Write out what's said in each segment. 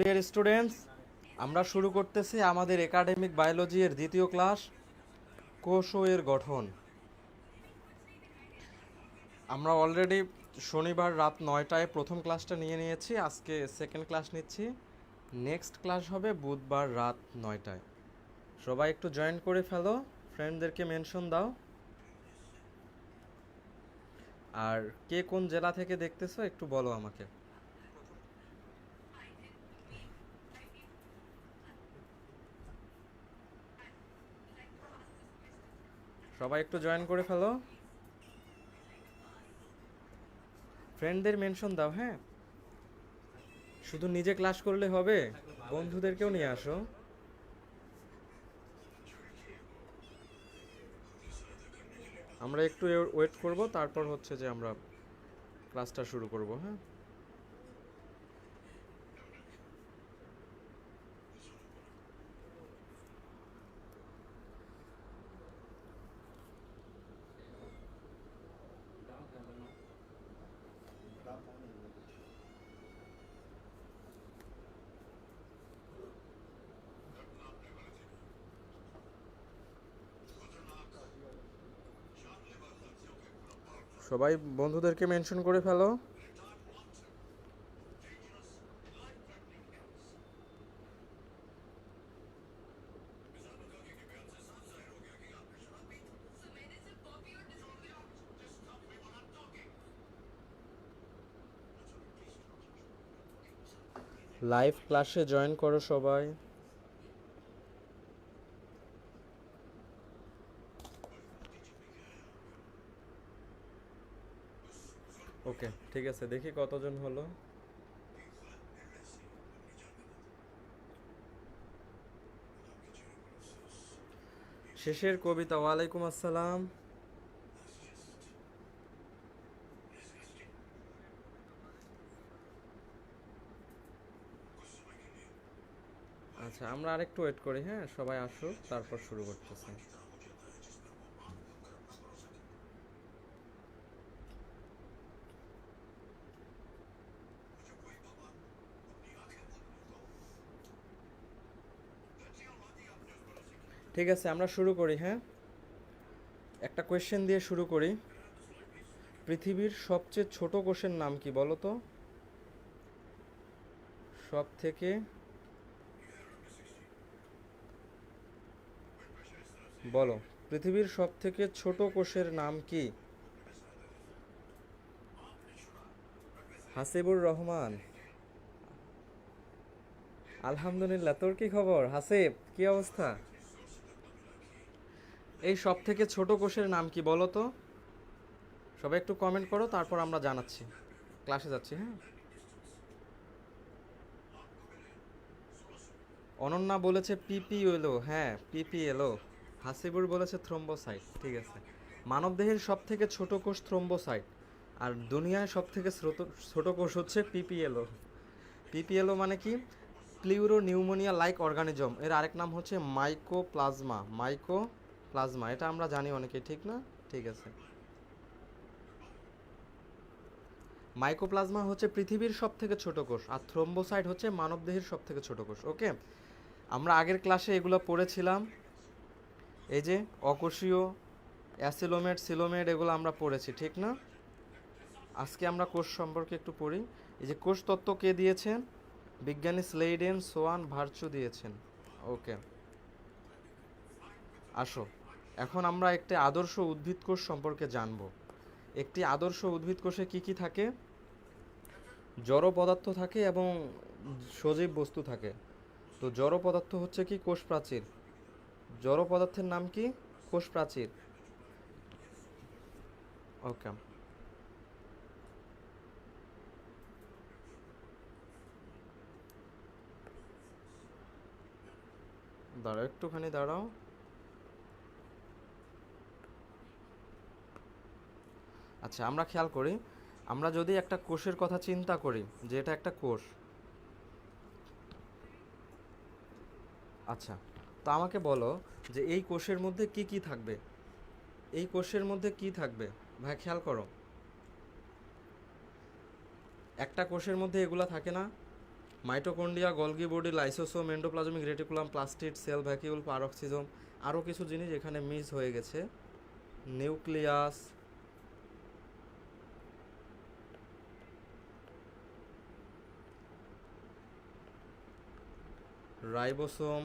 Dear students, আমরা শুরু করতেছি আমাদের একাডেমিক বায়োলজি এর দ্বিতীয় ক্লাস, কোষ ও এর গঠন। আমরা অলরেডি শনিবার রাত 9টায় প্রথম ক্লাসটা নিয়ে নিয়েছি, আজকে সেকেন্ড ক্লাস নিচ্ছি। নেক্সট ক্লাস হবে বুধবার রাত 9টায়। সবাই একটু জয়েন করে ফেলো, ফ্রেন্ডদেরকে মেনশন দাও। আর কে কোন জেলা থেকে দেখতেছো একটু বলো আমাকে। সবাই একটু জয়েন করে ফেলো, ফ্রেন্ডদের মেনশন দাও। হ্যাঁ, শুধু নিজে ক্লাস করলে হবে, বন্ধুদেরকেও নিয়ে আসো। আমরা একটু ওয়েট করব, তারপর হচ্ছে যে আমরা ক্লাসটা শুরু করব। হ্যাঁ, সবাই বন্ধুদেরকে মেনশন করে ফেলো। লাইভ ক্লাসে জয়েন করো সবাই। ওকে, ঠিক আছে, দেখি কতজন হলো। শেষের কবিতা, ওয়ালাইকুম আসসালাম। আচ্ছা, আমরা আরেকটু ওয়েট করি। হ্যাঁ, সবাই আসুক, তারপর শুরু করতেছি। ঠিক আছে, আমরা শুরু করি। হ্যাঁ, একটা কোয়েশ্চেন দিয়ে শুরু করি। পৃথিবীর সবচেয়ে ছোট কোষের নাম কি বলো তো? সব থেকে বলো, পৃথিবীর সব থেকে ছোট কোষের নাম কি? হাসিবুর রহমান। আলহামদুলিল্লাহ, তোর কি খবর হাসিব, কি অবস্থা? এই সব থেকে ছোট কোষের নাম কি বলো তো? সবাই একটু কমেন্ট করো, তারপর আমরা জানাচ্ছি। ক্লাসে যাচ্ছি। হ্যাঁ, অনন্যা বলেছে পিপি এলো। হ্যাঁ, পিপি এলো। হাসিবুর বলেছে থ্রোম্বোসাইট। ঠিক আছে, মানবদেহের সব থেকে ছোট কোষ থ্রোম্বোসাইট, আর দুনিয়ায় সব থেকে ছোট কোষ হচ্ছে পিপিএলও। পিপিএলও মানে কি? Pleuro pneumonia like organism. এর আরেক নাম হচ্ছে মাইকোপ্লাজমা। মাইকোপ্লাজমা, এটা আমরা জানি অনেকে, ঠিক না? ঠিক আছে, মাইকোপ্লাজমা হচ্ছে পৃথিবীর সব থেকে ছোট কোষ, আর থ্রোম্বোসাইট হচ্ছে মানবদেহের সব থেকে ছোট কোষ। ওকে, আমরা আগের ক্লাসে এগুলো পড়েছিলাম। এই যে অকোষীয়, অ্যাসিলোমেট, সিলোমেট, এগুলো আমরা পড়েছি, ঠিক না? আজকে আমরা কোষ সম্পর্কে একটু পড়ি। এই যে কোষ তত্ত্ব কে দিয়েছেন? বিজ্ঞানী স্লেইডেন সোয়ান ভার্চু দিয়েছেন। ওকে, আসো, এখন আমরা একটি আদর্শ উদ্ভিদ কোষ সম্পর্কে জানব। একটি আদর্শ উদ্ভিদ কোষে কি কি থাকে? জড় পদার্থ থাকে এবং সজীব বস্তু থাকে। তো জড় পদার্থ হচ্ছে কি? কোষ প্রাচীর। জড় পদার্থের নাম কি? কোষ প্রাচীর। ওকে, দাঁড়াও, একটুখানি দাঁড়াও। আচ্ছা, আমরা খেয়াল করি, আমরা যদি একটা কোষের কথা চিন্তা করি যে এটা একটা কোষ। আচ্ছা, তো আমাকে বলো যে এই কোষের মধ্যে কি কি থাকবে? এই কোষের মধ্যে কি থাকবে? ভাই খেয়াল করো, একটা কোষের মধ্যে এগুলা থাকে না? Mitochondria, Golgi body, lysosome, endoplasmic reticulum, plastid, cell vacuole, peroxisome, আরও কিছু জিনিস এখানে মিস হয়ে গেছে। নিউক্লিয়াস, রাইবোসোম,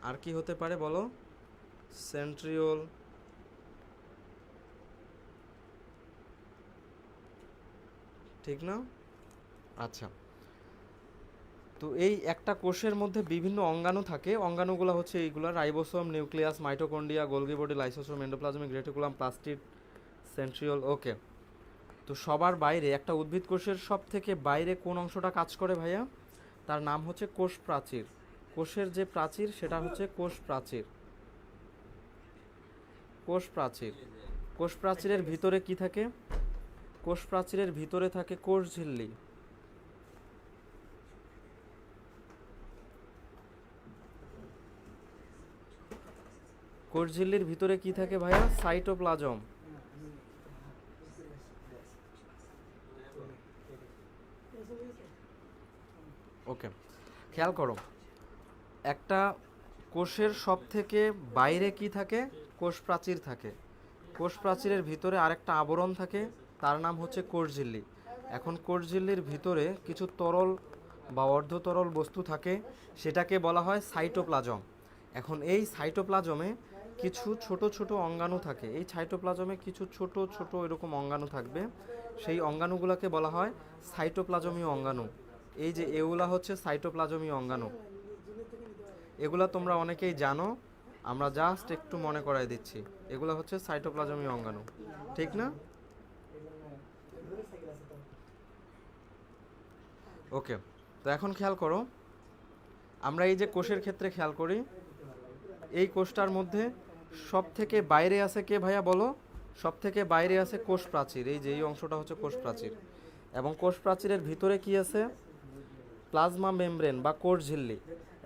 আর কি হতে পারে বলো? সেন্ট্রিওল, ঠিক না? আচ্ছা, তো এই একটা কোষের মধ্যে বিভিন্ন অঙ্গাণু থাকে, অঙ্গাণুগুলো হচ্ছে এইগুলো: ribosome, nucleus, mitochondria, Golgi body, lysosome, endoplasmic reticulum, plastid, centriole. Okay, তো সবার বাইরে একটা উদ্ভিদ কোষের সব থেকে বাইরে কোন অংশটা কাজ করে ভাইয়া? তার নাম হচ্ছে কোষ প্রাচীর। কোষের যে প্রাচীর সেটা হচ্ছে কোষ প্রাচীর। কোষ প্রাচীর, কোষ প্রাচীরের ভিতরে কি থাকে? কোষ প্রাচীরের ভিতরে থাকে কোষ ঝিল্লি। কোষ ঝিল্লির ভিতরে কি থাকে ভাইয়া? সাইটোপ্লাজম। ওকে, খেয়াল করো, একটা কোষের সব থেকে বাইরে কি থাকে? কোষ প্রাচীর থাকে। কোষ প্রাচীরের ভিতরে আরেকটা আবরণ থাকে, তার নাম হচ্ছে কোষ ঝিল্লি। এখন কোষ ঝিল্লির ভিতরে কিছু তরল বা অর্ধতরল বস্তু থাকে, সেটাকে বলা হয় সাইটোপ্লাজম। এখন এই সাইটোপ্লাজমে কিছু ছোট ছোট অঙ্গাণু থাকে। এই সাইটোপ্লাজমে কিছু ছোট ছোট এরকম অঙ্গাণু থাকবে, সেই অঙ্গাণুগুলোকে বলা হয় সাইটোপ্লাজমীয় অঙ্গাণু। এই যে এগুলা হচ্ছে সাইটোপ্লাজমীয় অঙ্গাণু। এগুলা তোমরা অনেকেই জানো, আমরা জাস্ট একটু মনে করাই দিচ্ছি। এগুলো হচ্ছে সাইটোপ্লাজমীয় অঙ্গাণু, ঠিক না? ওকে, তো এখন খেয়াল করো, আমরা এই যে কোষের ক্ষেত্রে খেয়াল করি, এই কোষটার মধ্যে সব থেকে বাইরে আছে কে ভাইয়া বলো? সব থেকে বাইরে আছে কোষ প্রাচীর। এই যে এই অংশটা হচ্ছে কোষ প্রাচীর, এবং কোষ প্রাচীরের ভিতরে কি আছে? প্লাজমা মেমব্রেন বা কোষ ঝিল্লি।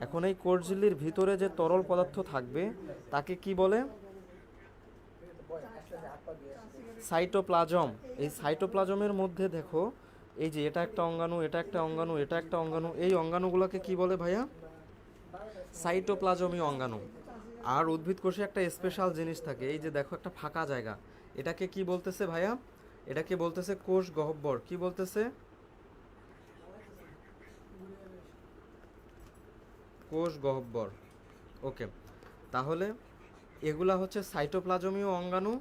এখন এই কোষ ঝিল্লির ভিতরে যে তরল পদার্থ থাকবে তাকে কি বলে? সাইটোপ্লাজম। এই সাইটোপ্লাজমের মধ্যে দেখো, এই যে এটা একটা অঙ্গাণু, এটা একটা অঙ্গাণু, এটা একটা অঙ্গাণু, এই অঙ্গাণুগুলোকে কি বলে ভাইয়া? সাইটোপ্লাজমীয় অঙ্গাণু। আর উদ্ভিদ কোষে একটা স্পেশাল জিনিস থাকে, এই যে দেখো একটা ফাঁকা জায়গা, এটাকে কি বলতেছে ভাইয়া? এটাকে বলতেছে কোষ গহ্বর। কি বলতেছে? কোষ গহ্বর। ওকে, তাহলে এগুলা হচ্ছে সাইটোপ্লাজমীয় অঙ্গাণু,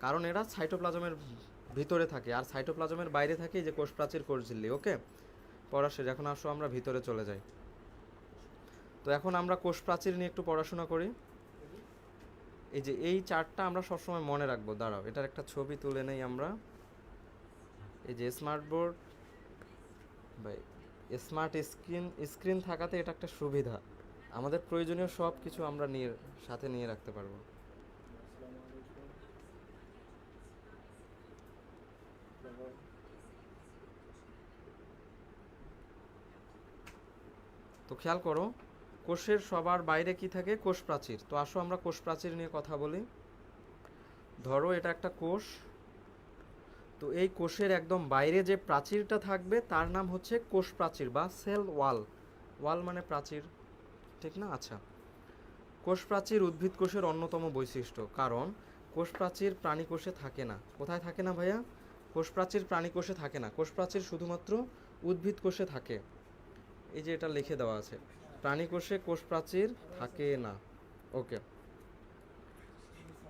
কারণ এরা সাইটোপ্লাজমের ভিতরে থাকে, আর সাইটোপ্লাজমের বাইরে থাকে এই যে কোষ প্রাচীর, কোষ ঝিল্লি। ওকে, পড়া শেষ, এখন আসো আমরা ভিতরে চলে যাই। তো এখন আমরা কোষ প্রাচীর নিয়ে একটু পড়াশোনা করি। এই যে এই চার্টটা আমরা সবসময় মনে রাখবো। দাঁড়াও, এটার একটা ছবি তুলে নেই আমরা। এই যে স্মার্ট বোর্ড বা স্মার্ট স্ক্রিন থাকাতে এটা একটা সুবিধা, আমাদের প্রয়োজনীয় সব কিছু আমরা সাথে নিয়ে রাখতে পারবো। তো খেয়াল করো, কোষের সবার বাইরে কি থাকে? কোষ প্রাচীর। তো আসো আমরা কোষ প্রাচীর নিয়ে কথা বলি। ধরো এটা একটা কোষ, তো এই কোষের একদম বাইরে যে প্রাচীরটা থাকবে তার নাম হচ্ছে কোষ প্রাচীর বা সেল ওয়াল। ওয়াল মানে প্রাচীর, ঠিক না? আচ্ছা, কোষ প্রাচীর উদ্ভিদ কোষের অন্যতম বৈশিষ্ট্য, কারণ কোষ প্রাচীর প্রাণী কোষে থাকে না। কোথায় থাকে না ভাইয়া? কোষ প্রাচীর প্রাণী কোষে থাকে না, কোষ প্রাচীর শুধুমাত্র উদ্ভিদ কোষে থাকে। এই যে এটা লিখে দেওয়া আছে, প্রাণী কোষে কোষ প্রাচীর থাকে না। ওকে,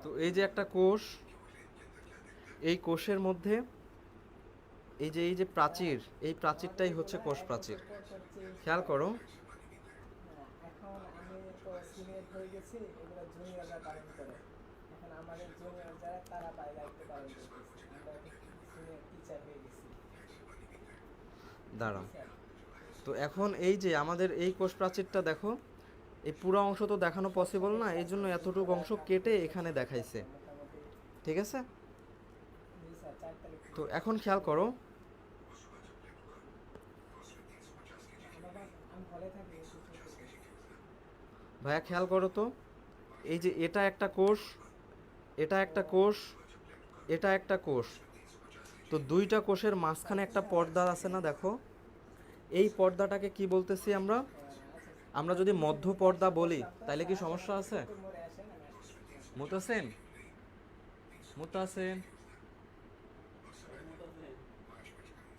তো এই যে একটা কোষ, এই কোষের মধ্যে এই যে প্রাচীর, এই প্রাচীরটাই হচ্ছে কোষ প্রাচীর। খেয়াল করো, দাঁড়াও, তো এখন এই যে আমাদের এই কোষ প্রাচীরটা দেখো, এই পুরো অংশ তো দেখানো পসিবল না, এই জন্য এতটুকু অংশ কেটে এখানে দেখাইছে, ঠিক আছে? তো এখন খেয়াল করো, ভাইয়া খেয়াল করো তো, এই যে এটা একটা কোষ, এটা একটা কোষ, এটা একটা কোষ, তো দুইটা কোষের মাঝখানে একটা পর্দা আছে না, দেখো এই পর্দাটাকে কি বলতেছি আমরা? আমরা যদি মধ্য পর্দা বলি তাহলে কি সমস্যা আছে? মুতাসিন, মুতাসিন,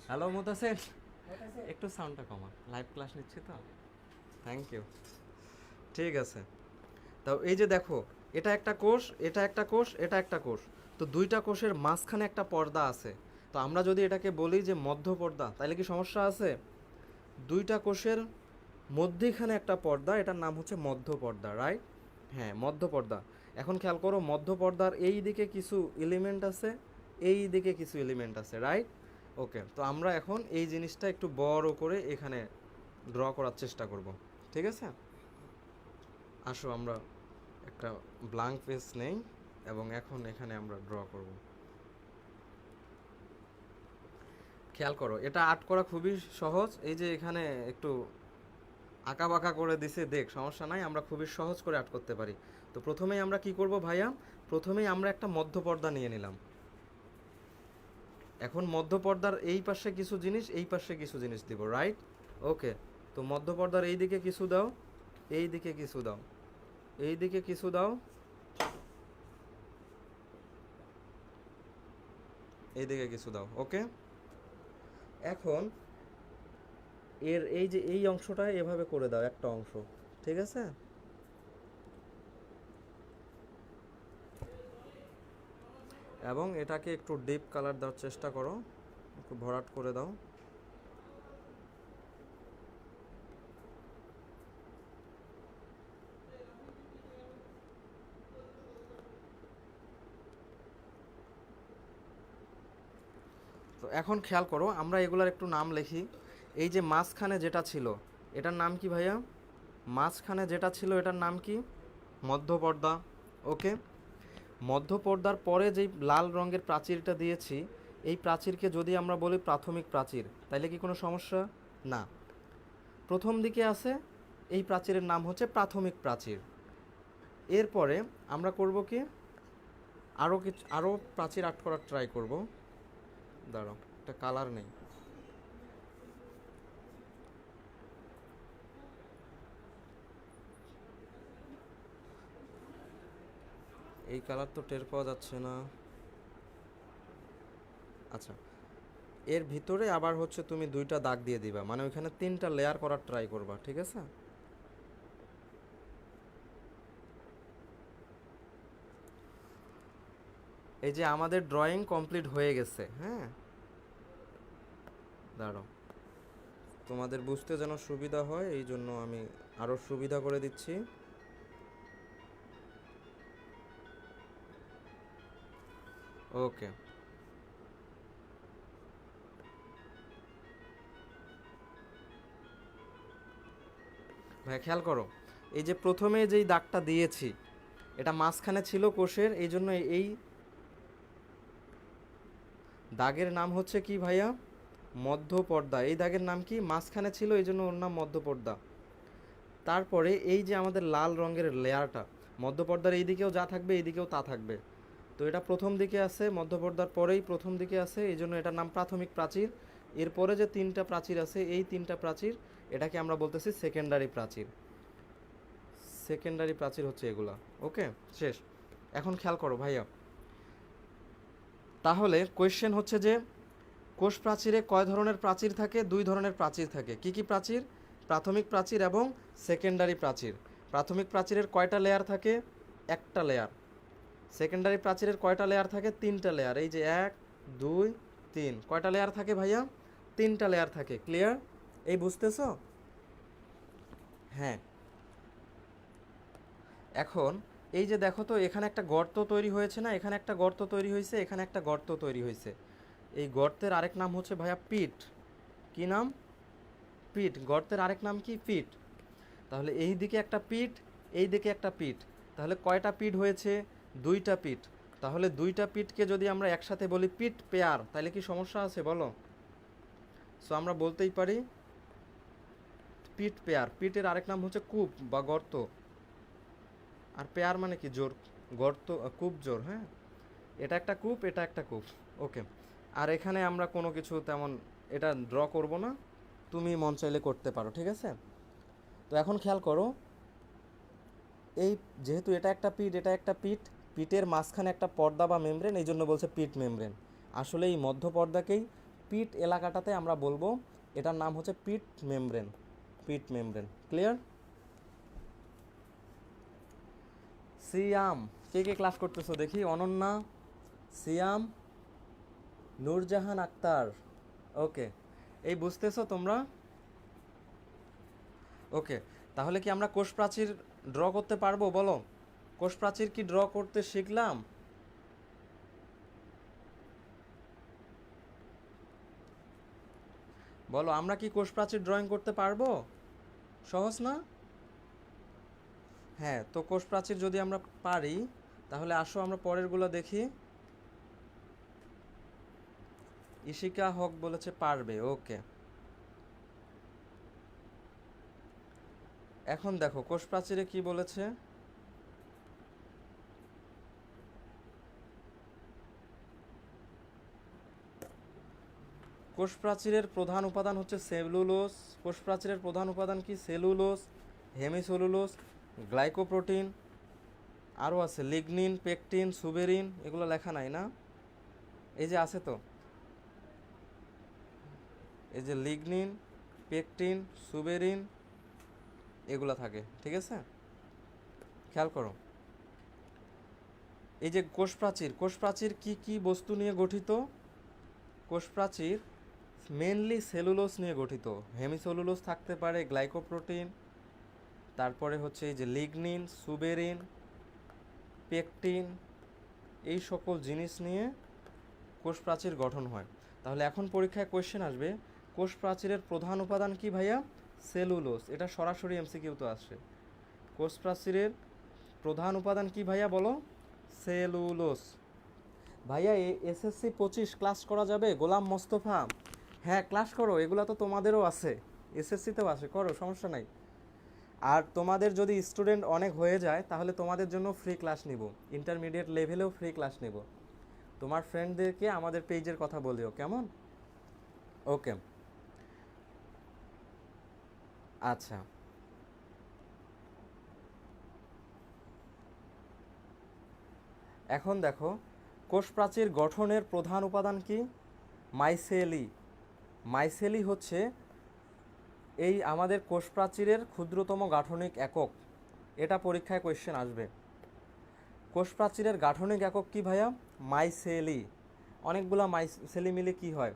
হ্যালো মুতাসিন, একটু সাউন্ডটা কমা, লাইভ ক্লাস নিচ্ছি তো। Thank you. ঠিক আছে, তো এই যে দেখো, এটা একটা কোষ, এটা একটা কোষ, এটা একটা কোষ। তো দুইটা কোষের মাঝখানে একটা পর্দা আছে। তো আমরা যদি এটাকে বলি যে মধ্য পর্দা, তাহলে কি সমস্যা আছে? দুইটা কোষের মধ্যিখানে একটা পর্দা, এটার নাম হচ্ছে মধ্য পর্দা, রাইট? হ্যাঁ, মধ্য পর্দা। এখন খেয়াল করো, মধ্য পর্দার এই দিকে কিছু এলিমেন্ট আছে, এই দিকে কিছু এলিমেন্ট আছে, রাইট? ওকে, তো আমরা এখন এই জিনিসটা একটু বড় করে এখানে ড্র করার চেষ্টা করব, ঠিক আছে? আসো আমরা একটা ব্ল্যাঙ্ক পেজ নেই এবং এখন এখানে আমরা ড্র করব। খেয়াল করো, এটা আর্ট করা খুবই সহজ। এই যে এখানে একটু আঁকা বাঁকা করে দিছে, দেখ সমস্যা নাই, আমরা খুবই সহজ করে আর্ট করতে পারি। তো প্রথমেই আমরা কি করব ভাইয়া? প্রথমেই আমরা একটা মধ্য পর্দা নিয়ে নিলাম। এখন মধ্য পর্দার এই পাশে কিছু জিনিস, এই পাশে কিছু জিনিস দিব, রাইট? ওকে, তো মধ্য পর্দার এই দিকে কিছু দাও, এই দিকে কিছু দাও, এই দিকে কিছু দাও, এই দিকে কিছু দাও। ওকে, এখন এর এই যে এই অংশটা এভাবে করে দাও, একটা অংশ, ঠিক আছে? এবং এটাকে একটু ডিপ কালার দেওয়ার চেষ্টা করো, একটু ভরাট করে দাও। তো এখন খেয়াল করো, আমরা এগুলার একটু নাম লিখি। এই যে মাঝখানে যেটা ছিল, এটার নাম কি ভাইয়া? মাঝখানে যেটা ছিল এটার নাম কি? মধ্য পর্দা। ওকে, মধ্য পর্দার পরে যেই লাল রঙের প্রাচীরটা দিয়েছি, এই প্রাচীরকে যদি আমরা বলি প্রাথমিক প্রাচীর, তাইলে কি কোনো সমস্যা? না। প্রথম দিকে আছে, এই প্রাচীরের নাম হচ্ছে প্রাথমিক প্রাচীর। এরপরে আমরা করব কি, আরও প্রাচীর আর্ট করার ট্রাই করব। দাঁড়াও, একটা কালার নেই। এই কালার তো টের পাওয়া যাচ্ছে না। আচ্ছা, এর ভিতরে আবার হচ্ছে তুমি দুইটা দাগ দিয়ে দিবা, মানে ওইখানে তিনটা লেয়ার করার ট্রাই করবা, ঠিক আছে? এই যে আমাদের ড্রয়িং কমপ্লিট হয়ে গেছে, হ্যাঁ। দাঁড়াও, তোমাদের বুঝতে যেন সুবিধা হয় এই জন্য আমি আরও সুবিধা করে দিচ্ছি। ওকে ভাই, খেয়াল করো, এই যে প্রথমে যেই দাগটা দিয়েছি, এটা মাঝখানে ছিল কোষের, এই জন্য এই দাগের নাম হচ্ছে কি ভাইয়া? মধ্য পর্দা। এই দাগের নাম কি? মাঝখানে ছিল, এই জন্য ওর নাম মধ্য পর্দা। তারপরে এই যে আমাদের লাল রঙের লেয়ারটা, মধ্য পর্দার এই দিকেও যা থাকবে এই দিকেও তা থাকবে। তো এটা প্রথম দিকে আছে, মধ্য পর্দার পরেই প্রথম দিকে আছে, এই জন্য এটার নাম প্রাথমিক প্রাচীর। এরপরে যে তিনটা প্রাচীর আছে, এই তিনটা প্রাচীর, এটাকে আমরা বলতেছি সেকেন্ডারি প্রাচীর। সেকেন্ডারি প্রাচীর হচ্ছে এগুলা। ওকে, শেষ। এখন খেয়াল করো ভাইয়া, তাহলে কোয়েশ্চেন হচ্ছে যে কোষ প্রাচীরে কয় ধরনের প্রাচীর থাকে? দুই ধরনের প্রাচীর থাকে। কি কি প্রাচীর? প্রাথমিক প্রাচীর এবং সেকেন্ডারি প্রাচীর। প্রাথমিক প্রাচীরের কয়টা লেয়ার থাকে? একটা লেয়ার। সেকেন্ডারি প্রাচীরের কয়টা লেয়ার থাকে? তিনটা লেয়ার। এই যে 1 2 3, কয়টা লেয়ার থাকে ভাইয়া? তিনটা লেয়ার থাকে। ক্লিয়ার? এই বুঝতেছো? হ্যাঁ। এখন এই যে দেখো তো, এখানে একটা গর্ত তৈরি হয়েছে না, এখানে একটা গর্ত তৈরি হয়েছে, এখানে একটা গর্ত তৈরি হয়েছে। এই গর্তের আরেক নাম হচ্ছে ভাইয়া পিট। কি নাম? পিট। গর্তের আরেক নাম কি? পিট। তাহলে এই দিকে একটা পিট, এই দিকে একটা পিট। তাহলে কয়টা পিট হয়েছে? দুইটা পিট। তাহলে দুইটা পিটকে যদি আমরা একসাথে বলি পিট পেয়ার, তাহলে কি সমস্যা আছে বলো? সো আমরা বলতেই পারি পিট পেয়ার। পিটের আরেক নাম হচ্ছে কূপ বা গর্ত। আর পেয়ার মানে কি? জোর। গর্ত, কূপ জোর, হ্যাঁ। এটা একটা কূপ, এটা একটা কূপ। ওকে, আর এখানে আমরা কোনো কিছু তেমন এটা ড্র করব না, তুমি মন চাইলে করতে পারো, ঠিক আছে? তো এখন খেয়াল করো, এই যেহেতু এটা একটা পিঠ, এটা একটা পিঠ, পিঠের মাঝখানে একটা পর্দা বা মেমব্রেন, এই জন্য বলছে পিঠ মেমব্রেন। আসলে এই মধ্য পর্দাকেই পিঠ এলাকাটাতে আমরা বলবো এটার নাম হচ্ছে পিঠ মেমব্রেন। পিঠ মেমব্রেন, ক্লিয়ার? সিয়াম, কে কে ক্লাস করতেছো দেখি? অনন্যা, সিয়াম, নূরজাহান আক্তার, ওকে। এই বুঝতেছো তোমরা? ওকে, তাহলে কি আমরা কোষ প্রাচীর ড্র করতে পারবো বলো? কোষ প্রাচীর কি ড্র করতে শিখলাম? বলো, আমরা কি কোষ প্রাচীর ড্রয়িং করতে পারবো? সহজ না? হ্যাঁ, তো কোষ প্রাচীর যদি আমরা পারি, তাহলে আসো আমরা পরেরগুলো দেখি। ইশিকা হক বলেছে পারবে, ওকে। এখন দেখো কোষ প্রাচীরে কি বলেছে। কোষ প্রাচীরের প্রধান উপাদান হচ্ছে সেলুলোজ। কোষ প্রাচীরের প্রধান উপাদান কি? সেলুলোজ, হেমিসেলুলোজ, গ্লাইকোপ্রোটিন, আরও আছে লিগনিন, পেকটিন, সুবেরিন। এগুলো লেখা নাই না? এই যে আছে তো, এই যে লিগনিন, পেকটিন, সুবেরিন, এগুলো থাকে, ঠিক আছে? খেয়াল করো, এই যে কোষ প্রাচীর, কোষ প্রাচীর কি কি বস্তু নিয়ে গঠিত? কোষ প্রাচীর মেনলি সেলুলোজ নিয়ে গঠিত। হেমিসেলুলোজ থাকতে পারে, গ্লাইকোপ্রোটিন, তারপরে হচ্ছে এই যে লিগনিন, সুবেরিন, পেকটিন, এই সকল জিনিস নিয়ে কোষ প্রাচীর গঠন হয়। তাহলে এখন পরীক্ষায় কোয়েশ্চেন আসবে, কোষ প্রাচীরের প্রধান উপাদান কি ভাইয়া? সেলুলোজ। এটা সরাসরি এমসিকিউতে আসে। কোষ প্রাচীরের প্রধান উপাদান কি ভাইয়া বলো? সেলুলোজ। ভাইয়া এসএসসি 25 ক্লাস করা যাবে? গোলাম মোস্তফা, হ্যাঁ ক্লাস করো, এগুলো তো তোমাদেরও আছে, এসএসসিতেও আসে, করো, সমস্যা নাই। আর তোমাদের যদি স্টুডেন্ট অনেক হয়ে যায়, তাহলে তোমাদের জন্য ফ্রি ক্লাস নিব, ইন্টারমিডিয়েট লেভেলেও ফ্রি ক্লাস নিব। তোমার ফ্রেন্ডদেরকে আমাদের পেজের কথা বলিও, কেমন? ওকে, আচ্ছা। এখন দেখো, কোষ প্রাচীর গঠনের প্রধান উপাদান কি? মাইসেলি। মাইসেলি হচ্ছে এই আমাদের কোষ প্রাচীরের ক্ষুদ্রতম গাঠনিক একক। এটা পরীক্ষায় কোয়েশ্চেন আসবে। কোষ প্রাচীরের গাঠনিক একক কি ভাইয়া? মাইসেলি। অনেকগুলা মাইসেলি মিলে কি হয়?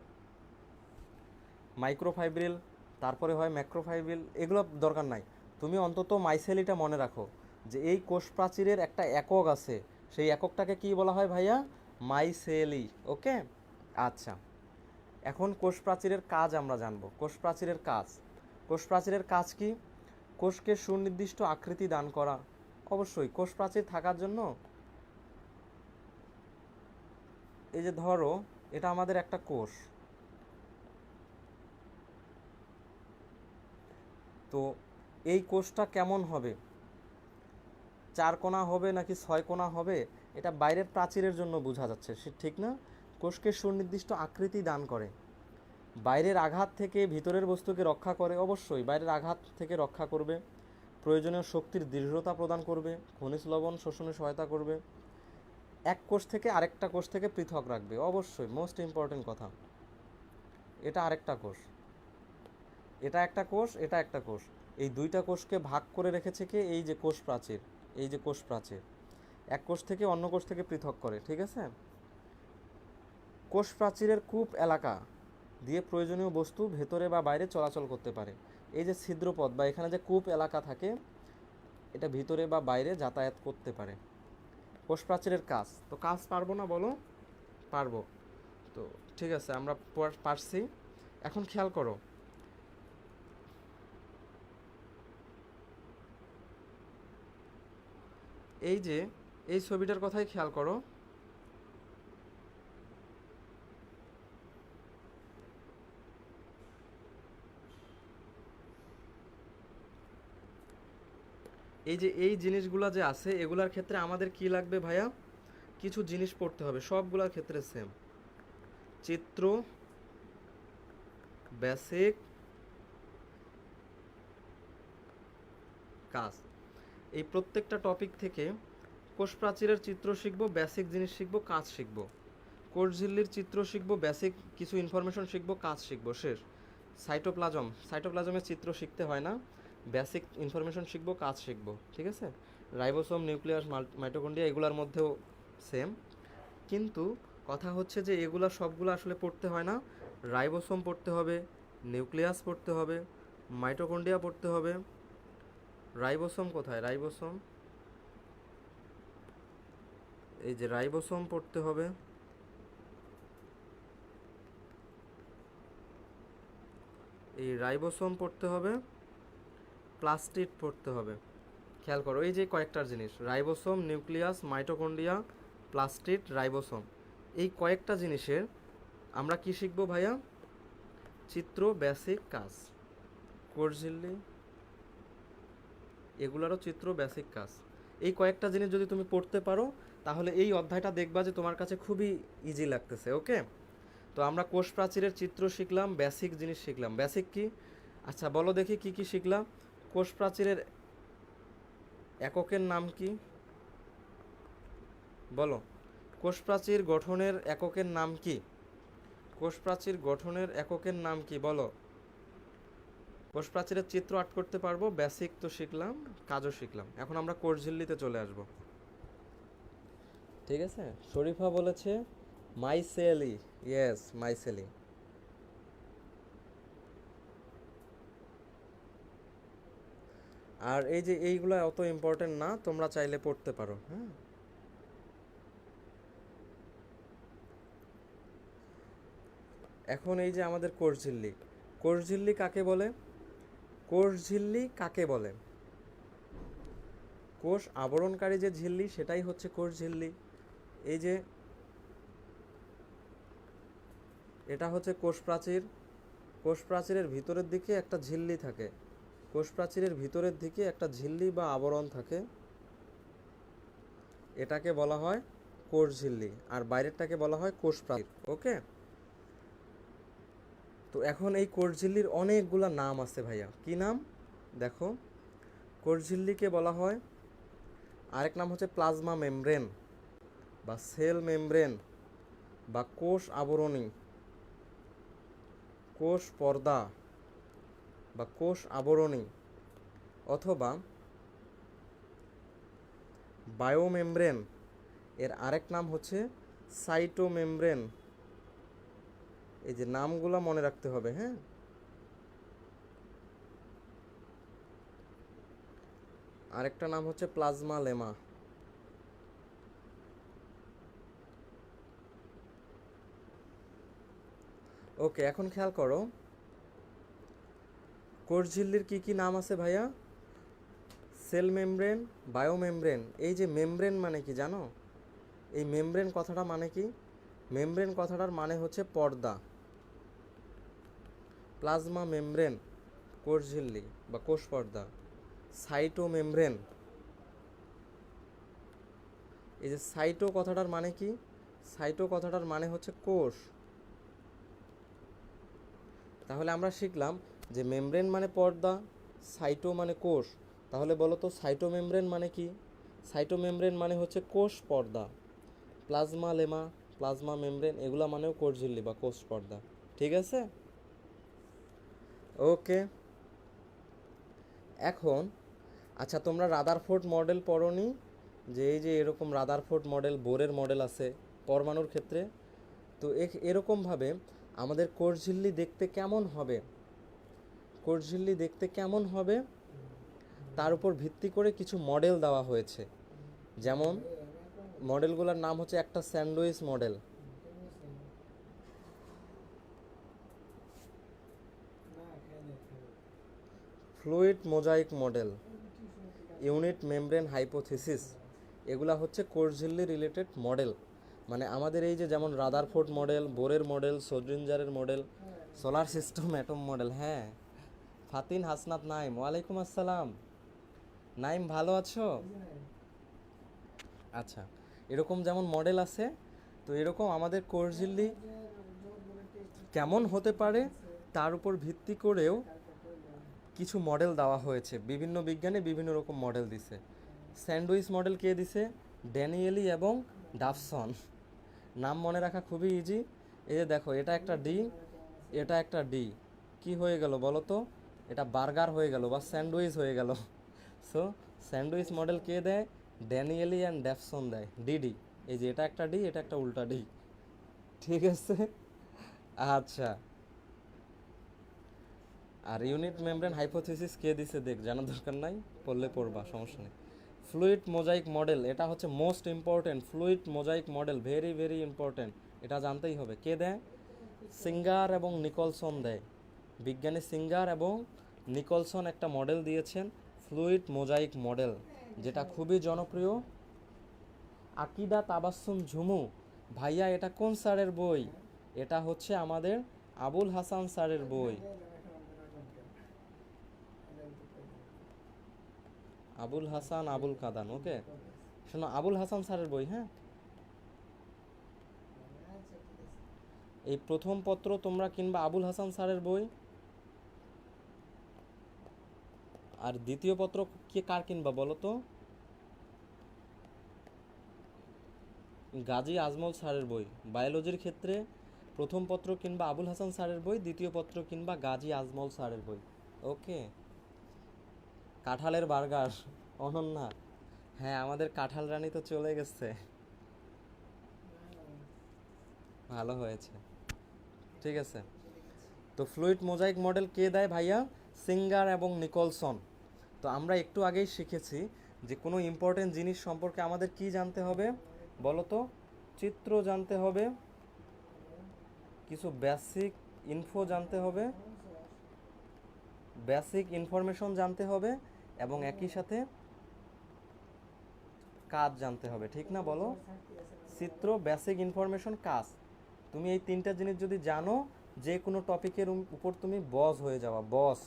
মাইক্রোফাইব্রিল, তারপরে হয় ম্যাক্রোফাইব্রিল, এগুলো দরকার নাই। তুমি অন্তত মাইসেলিটা মনে রাখো, যে এই কোষ প্রাচীরের একটা একক আছে, সেই এককটাকে কি বলা হয় ভাইয়া? মাইসেলি, ওকে। আচ্ছা, এখন কোষ প্রাচীরের কাজ আমরা জানবো। কোষ প্রাচীরের কাজ, কোষ প্রাচীরের কাজ কি? কোষকে সুনির্দিষ্ট আকৃতি দান করা। অবশ্যই কোষ প্রাচীর থাকার জন্য, এই যে ধরো এটা আমাদের একটা কোষ, তো এই কোষটা কেমন হবে? 4 কোণা হবে নাকি 6 কোণা হবে, এটা বাইরের প্রাচীরের জন্য বোঝা যাচ্ছে, সে ঠিক না? কোষকে সুনির্দিষ্ট আকৃতি দান করে, বাইরের আঘাত থেকে ভিতরের বস্তুকে রক্ষা করে। অবশ্যই বাইরের আঘাত থেকে রক্ষা করবে, প্রয়োজনীয় শক্তির দৃঢ়তা প্রদান করবে, খনিজ লবণ শোষণে সহায়তা করবে, এক কোষ থেকে আরেকটা কোষ থেকে পৃথক রাখবে। অবশ্যই মোস্ট ইম্পর্টেন্ট কথা, এটা আরেকটা কোষ, এটা একটা কোষ, এটা একটা কোষ, এই দুইটা কোষকে ভাগ করে রেখেছে কে? এই যে কোষ প্রাচীর। এই যে কোষ প্রাচীর এক কোষ থেকে অন্য কোষ থেকে পৃথক করে, ঠিক আছে? কোষ প্রাচীরের কূপ এলাকা দিয়ে প্রয়োজনীয় বস্তু ভেতরে বা বাইরে চলাচল করতে পারে। এই যে ছিদ্রপথ বা এখানে যে কূপ এলাকা থাকে, এটা ভিতরে বা বাইরে যাতায়াত করতে পারে। কোষ প্রাচীরের কাজ, তো কাজ পারবো না বলো? পারবো। তো ঠিক আছে, আমরা পারছি। এখন খেয়াল করো, এই যে এই ছবিটার কথাই খেয়াল করো। এই যে এই জিনিসগুলা যে আছে, এগুলার ক্ষেত্রে আমাদের কি লাগবে ভাইয়া? কিছু জিনিস পড়তে হবে, সবগুলোর ক্ষেত্রে সেম। চিত্র বেসিক কাজ, এই প্রত্যেকটা টপিক থেকে কোষ প্রাচীরের চিত্র শিখব, বেসিক জিনিস শিখব, কাজ শিখব। কোষ ঝিল্লির চিত্র শিখব, বেসিক কিছু ইনফরমেশন শিখব, কাজ শিখব, শেষ। সাইটোপ্লাজমের চিত্র শিখতে হয় না, বেসিক ইনফরমেশন শিখব, কাজ শিখব, ঠিক আছে। রাইবোসোম, নিউক্লিয়াস, মাইটোকন্ড্রিয়া এগুলোর মধ্যেও সেম, কিন্তু কথা হচ্ছে যে এগুলা সবগুলো আসলে পড়তে হয় না। রাইবোসোম পড়তে হবে, নিউক্লিয়াস পড়তে হবে, মাইটোকন্ড্রিয়া পড়তে হবে। রাইবোসোম কোথায়? রাইবোসোম, এই যে রাইবোসোম পড়তে হবে, এই রাইবোসোম পড়তে হবে, প্লাস্টিড পড়তে হবে। খেয়াল করো এই যে কয়েকটার জিনিস, ribosome, nucleus, mitochondria, plastid, ribosome, এই কয়েকটা জিনিসের আমরা কি শিখবো ভাইয়া? চিত্র, বেসিক, কাজ। কোষ ঝিল্লি এগুলারও চিত্র, বেসিক, কাজ। এই কয়েকটা জিনিস যদি তুমি পড়তে পারো তাহলে এই অধ্যায়টা দেখবা যে তোমার কাছে খুবই ইজি লাগতেছে। ওকে, তো আমরা কোষ প্রাচীরের চিত্র শিখলাম, বেসিক জিনিস শিখলাম। বেসিক কি? আচ্ছা বলো দেখি কি কি শিখলাম। কোষ প্রাচীরের এককের নাম কি? বলো। কোষ প্রাচীর গঠনের এককের নাম কি? কোষ প্রাচীর গঠনের এককের নাম কি বলো। কোষ প্রাচীরের চিত্র আর্ট করতে পারবো, বেসিক তো শিখলাম, কাজও শিখলাম। এখন আমরা কোষ ঝিল্লিতে চলে আসব, ঠিক আছে। শরীফা বলেছে মাইসেলি, ইয়েস মাইসেলি। আর এই যে এইগুলো অত ইম্পর্টেন্ট না, তোমরা চাইলে পড়তে পারো। হ্যাঁ, এখন এই যে আমাদের কোষ ঝিল্লি, কোষ ঝিল্লি কাকে বলে? কোষ ঝিল্লি কাকে বলে? কোষ আবরণকারী যে ঝিল্লি সেটাই হচ্ছে কোষ ঝিল্লি। এই যে এটা হচ্ছে কোষ প্রাচীর, কোষ প্রাচীরের ভিতরের দিকে একটা ঝিল্লি থাকে, কোষ প্রাচীরের ভিতরের দিকে একটা ঝিল্লি বা আবরণ থাকে, এটাকে বলা হয় কোষ ঝিল্লি, আর বাইরেরটাকে বলা হয় কোষ প্রাচীর। ওকে, তো এখন এই কোষ ঝিল্লির অনেকগুলা নাম আছে ভাইয়া। কি নাম? দেখো, কোষ ঝিল্লিকে বলা হয়, আরেক নাম হচ্ছে প্লাজমা মেমব্রেন বা সেল মেমব্রেন বা কোষ আবরণী, কোষ পর্দা বা কোষ আবরণী, অথবা বায়োমেমব্রেন। এর আরেক নাম হচ্ছে সাইটোমেমব্রেন। এই যে নামগুলো মনে রাখতে হবে। হ্যাঁ, আরেকটা নাম হচ্ছে প্লাজমা লেমা। ওকে, এখন খেয়াল করো কোষ ঝিল্লির কি কি নাম আছে ভাইয়া? Cell membrane, biomembrane. এই যে মেমব্রেন মানে কি জানো? এই মেমব্রেন কথাটা মানে কি? মেমব্রেন কথাটার মানে হচ্ছে পর্দা। প্লাজমা মেমব্রেন কোষ ঝিল্লি বা কোষ পর্দা। সাইটোমেমব্রেন, এই যে সাইটো কথাটার মানে কি? সাইটো কথাটার মানে হচ্ছে কোষ। তাহলে আমরা শিখলাম যে মেমব্রেন মানে পর্দা, সাইটো মানে কোষ। তাহলে বলো তো সাইটোমেমব্রেন মানে কি? সাইটোমেমব্রেন মানে হচ্ছে কোষ পর্দা। প্লাজমা লেমা, প্লাজমা মেমব্রেন এগুলা মানেও কোষ ঝিল্লি বা কোষ পর্দা। ঠিক আছে, ওকে। এখন আচ্ছা, তোমরা রাদারফোর্ড মডেল পড়োনি? যে এই যে এরকম রাদারফোর্ড মডেল, বোরের মডেল আছে পরমাণুর ক্ষেত্রে। তো এরকমভাবে আমাদের কোষ ঝিল্লি দেখতে কেমন হবে, কোষ ঝিল্লি দেখতে কেমন হবে তার উপর ভিত্তি করে কিছু মডেল দেওয়া হয়েছে। যেমন মডেলগুলোর নাম হচ্ছে, একটা sandwich model, fluid mosaic model, unit membrane hypothesis. এগুলা হচ্ছে কোষ ঝিল্লি রিলেটেড মডেল। মানে আমাদের এই যে যেমন রাদারফোর্ড মডেল, বোরের মডেল, সোড্রিঞ্জারের model, solar system atom model. হ্যাঁ, ফাতিন হাসনাত নাইম, ওয়ালাইকুম আসসালাম। নাইম ভালো আছো? আচ্ছা, এরকম যেমন মডেল আছে, তো এরকম আমাদের কোষ ঝিল্লি কেমন হতে পারে তার উপর ভিত্তি করেও কিছু মডেল দেওয়া হয়েছে। বিভিন্ন বিজ্ঞানী বিভিন্ন রকম মডেল দিছে। স্যান্ডউইচ মডেল কে দিছে? ড্যানিয়েলি এবং ডাফসন। নাম মনে রাখা খুবই ইজি। এই যে দেখো, এটা একটা ডি, এটা একটা ডি, কি হয়ে গেল বলো তো? এটা বার্গার হয়ে গেল বা স্যান্ডউইচ হয়ে গেল। সো স্যান্ডউইচ মডেল কে দেয়? ড্যানিয়েলি অ্যান্ড ড্যাফসন দেয়, ডিডি। এই যে এটা একটা ডি, এটা একটা উল্টা ডি, ঠিক আছে? আচ্ছা, আর ইউনিট মেমব্রেন হাইপোথিসিস কে দিছে দেখ, জানার দরকার নাই, পড়লে পড়বা, সমস্যা নেই। ফ্লুইড মোজাইক মডেল, এটা হচ্ছে most important. Fluid mosaic model very very important, এটা জানতেই হবে। কে দেয়? সিঙ্গার এবং নিকলসন দেয়। বিজ্ঞানী সিঙ্গার এবং নিকলসন একটা মডেল দিয়েছেন, ফ্লুইড মোজাইক মডেল, যেটা খুবই জনপ্রিয়। আকিদা তাবাসসুম ঝুমু, ভাইয়া এটা কোন স্যারের বই? এটা হচ্ছে আমাদের আবুল হাসান স্যারের বই। আবুল হাসান, আবুল কাদান, ওকে। শোনো, আবুল হাসান স্যারের বই, হ্যাঁ। এই প্রথম পত্র তোমরা কিনবা আবুল হাসান স্যারের বই, আর দ্বিতীয় পত্র কে কার কিনবা বলো তো? গাজী আজমল স্যারের বই। বায়োলজির ক্ষেত্রে প্রথম পত্র কিনবা আবুল হাসান স্যারের বই, দ্বিতীয় পত্র কিনবা গাজী আজমল স্যারের বই, ওকে। কাঁঠালের বার্গার, অনন্যা, হ্যাঁ আমাদের কাঁঠাল রানী তো চলে গেছে, ভালো হয়েছে, ঠিক আছে। তো ফ্লুইড মোজাইক মডেল কে দেয় ভাইয়া? সিঙ্গার এবং নিকলসন। তো আমরা একটু আগেই শিখেছি যে কোনো ইম্পর্টেন্ট জিনিস সম্পর্কে আমাদের কি জানতে হবে বলো তো? চিত্র জানতে হবে, কিছু বেসিক ইনফো জানতে হবে, বেসিক ইনফরমেশন জানতে হবে, এবং একই সাথে কাজ জানতে হবে, ঠিক না বলো? চিত্র, বেসিক ইনফরমেশন, কাজ। তুমি এই তিনটা জিনিস যদি জানো, যে কোনো টপিকের উপর তুমি বস হয়ে যাওয়া, বস।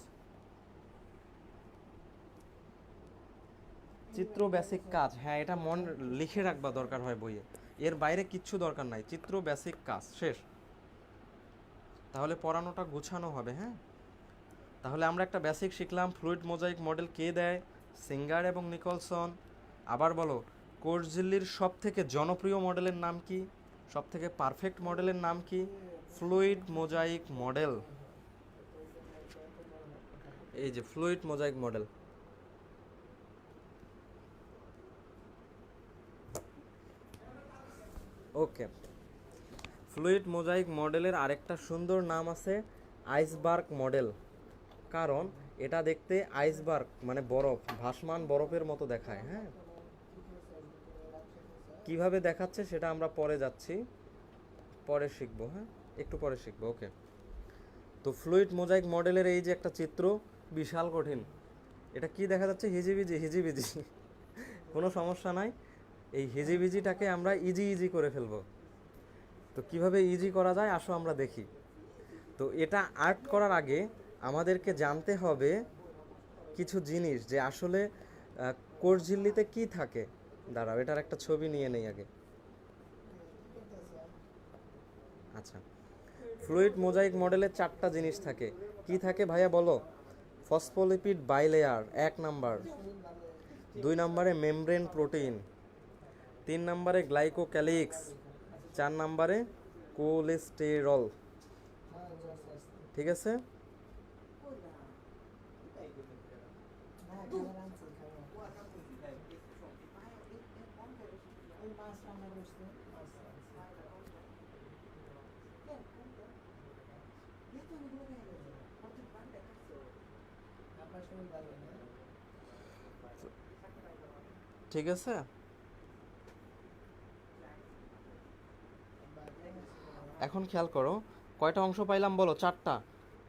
চিত্র, বেসিক, কাজ, হ্যাঁ এটা মন লিখে রাখবা দরকার হয় বইয়ে, এর বাইরে কিচ্ছু দরকার নাই। চিত্র, বেসিক, কাজ, শেষ। তাহলে পড়ানোটা গুছানো হবে, হ্যাঁ। তাহলে আমরা একটা বেসিক শিখলাম, ফ্লুইড মোজাইক মডেল কে দেয়? সিঙ্গার এবং নিকলসন। আবার বলো, কোর্স ঝিল্লির সব থেকে জনপ্রিয় মডেলের নাম কি? সব থেকে পারফেক্ট মডেলের নাম কি? Fluid mosaic model. এই যে ফ্লুইড মোজাইক মডেল। ওকে, ফ্লুইড মোজাইক মডেলের আরেকটা সুন্দর নাম আছে, আইসবার্গ মডেল। কারণ এটা দেখতে আইসবার্গ মানে বরফ, ভাসমান বরফের মতো দেখায়, হ্যাঁ। কিভাবে দেখাচ্ছে সেটা আমরা পরে যাচ্ছি, পরে শিখবো, হ্যাঁ একটু পরে শিখবো, ওকে। তো ফ্লুইড মোজাইক মডেলের এই যে একটা চিত্র, বিশাল কঠিন। এটা কি দেখা যাচ্ছে? হিজিবিজি, হিজিবিজি। কোনো সমস্যা নাই, এই হিজিবিজিটাকে আমরা ইজি ইজি করে ফেলবো। তো কিভাবে ইজি করা যায় আসো আমরা দেখি। তো এটা আর্ট করার আগে আমাদেরকে জানতে হবে কিছু জিনিস, যে আসলে কোষ ঝিল্লিতে কি থাকে। দাঁড়াও, এটার একটা ছবি নিয়ে নেই আগে। আচ্ছা, ফ্লুইড মোজাইক মডেলে 4টা জিনিস থাকে। কি থাকে ভাইয়া বলো? ফসফোলিপিড বাইলেয়ার 1 নাম্বার, 2 নম্বরে মেমব্রেন প্রোটিন, 3 নম্বরে গ্লাইকোক্যালিক্স, 4 নম্বরে কোলেস্টেরল, ঠিক আছে? ঠিক আছে, এখন খেয়াল করো, কয়টা অংশ পাইলাম বলো? 4টা।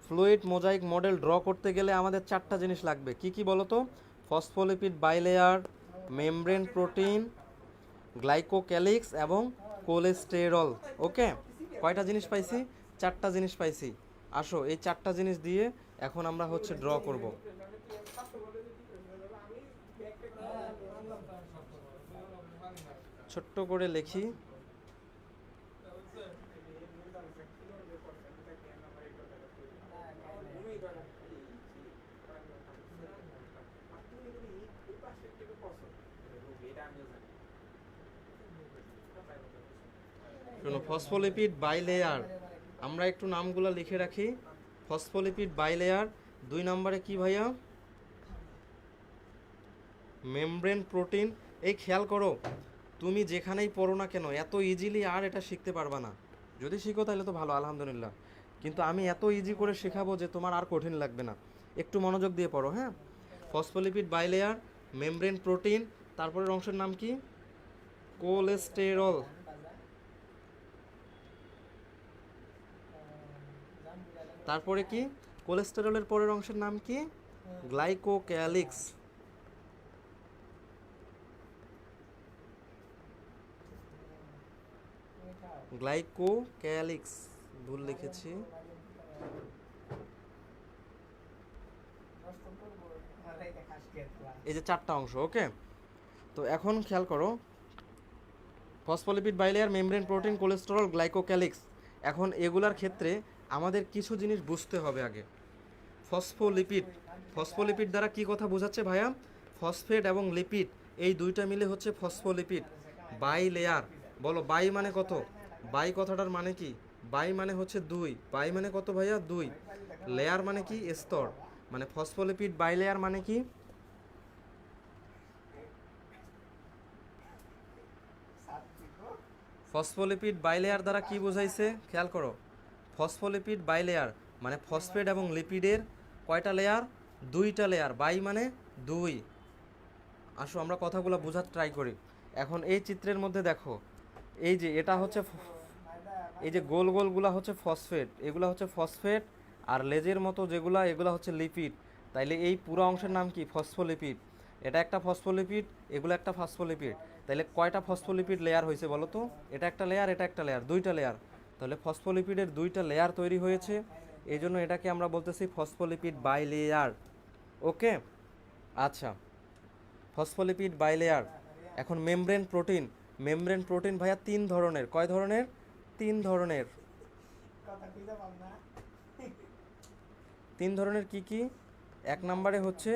ফ্লুইড মোজাইক মডেল ড্র করতে গেলে আমাদের 4টা জিনিস লাগবে। কি কি বলো তো? Phospholipid bilayer, membrane protein, glycocalyx এবং কোলেস্টেরল, ওকে। কয়টা জিনিস পাইছি? 4টা জিনিস পাইছি। আসো এই 4টা জিনিস দিয়ে এখন আমরা হচ্ছে ড্র করব। ছোট্ট করে লিখি, শোনো, ফসফোলিপিড বাইলেয়ার, আমরা একটু নামগুলো লিখে রাখি। ফসফোলিপিড বাইলেয়ার, 2 নম্বরে কি ভাইয়া? Membrane protein. এই খেয়াল করো, তুমি যেখানেই পড়ো না কেন এত ইজিলি আর এটা শিখতে পারবা না। যদি শিখো তাহলে তো ভালো, আলহামদুলিল্লাহ, কিন্তু আমি এত ইজি করে শেখাবো যে তোমার আর কঠিন লাগবে না। একটু মনোযোগ দিয়ে পড়ো, হ্যাঁ। ফসফোলিপিড বাইলেয়ার, মেমব্রেন প্রোটিন, তারপরের অংশের নাম কি? কোলেস্টেরল। তারপরে কি? কোলেস্টেরলের পরের অংশের নাম কি? গ্লাইকোক্যালিক্স। গ্লাইকোক্যালিক্স, ভুল লিখেছি। এই যে 4টা অংশ, ওকে। তো এখন খেয়াল করো, phospholipid bilayer, membrane protein, cholesterol, glycocalyx. এখন এগুলার ক্ষেত্রে আমাদের কিছু জিনিস বুঝতে হবে আগে। ফসফোলিপিড, ফসফোলিপিড দ্বারা কি কথা বোঝাচ্ছে ভাইয়া? ফসফেট এবং লিপিড, এই দুইটা মিলে হচ্ছে ফসফোলিপিড। বাই লেয়ার, বলো বাই মানে কত? বাই কথাটার মানে কি? বাই মানে হচ্ছে 2, বাই মানে কত ভাইয়া? 2। লেয়ার মানে কি? স্তর। মানে ফসফোলিপিড বাই লেয়ার মানে কি? ফসফোলিপিড বাইলেয়ার দ্বারা কি বোঝাইছে খেয়াল করো। ফসফোলিপিড বাইলেয়ার মানে ফসফেট এবং লিপিডের কয়টা লেয়ার? 2টা লেয়ার। বাই মানে 2। আসো আমরা কথাগুলো বোঝার ট্রাই করি। এখন এই চিত্রের মধ্যে দেখো, এই যে এটা হচ্ছে এই যে গোল গোলগুলা হচ্ছে ফসফেট, এগুলা হচ্ছে ফসফেট, আর লেজের মতো যেগুলা এগুলা হচ্ছে লিপিড। তাইলে এই পুরো অংশের নাম কি? ফসফোলিপিড। এটা একটা ফসফোলিপিড, এগুলো একটা ফসফোলিপিড। তাহলে কয়টা ফসফোলিপিড লেয়ার হয়েছে বলো তো? এটা একটা লেয়ার, এটা একটা লেয়ার, 2টা লেয়ার। তাহলে ফসফোলিপিডের 2টা লেয়ার তৈরি হয়েছে, এই জন্য এটাকে আমরা বলতেছি ফসফোলিপিড বাই লেয়ার। ওকে, আচ্ছা, ফসফোলিপিড বাইলেয়ার। এখন মেমব্রেন প্রোটিন, মেমব্রেন প্রোটিন ভাইয়া 3 ধরনের। কয় ধরনের? 3 ধরনের। 3 ধরনের কি কি? 1 নম্বরে হচ্ছে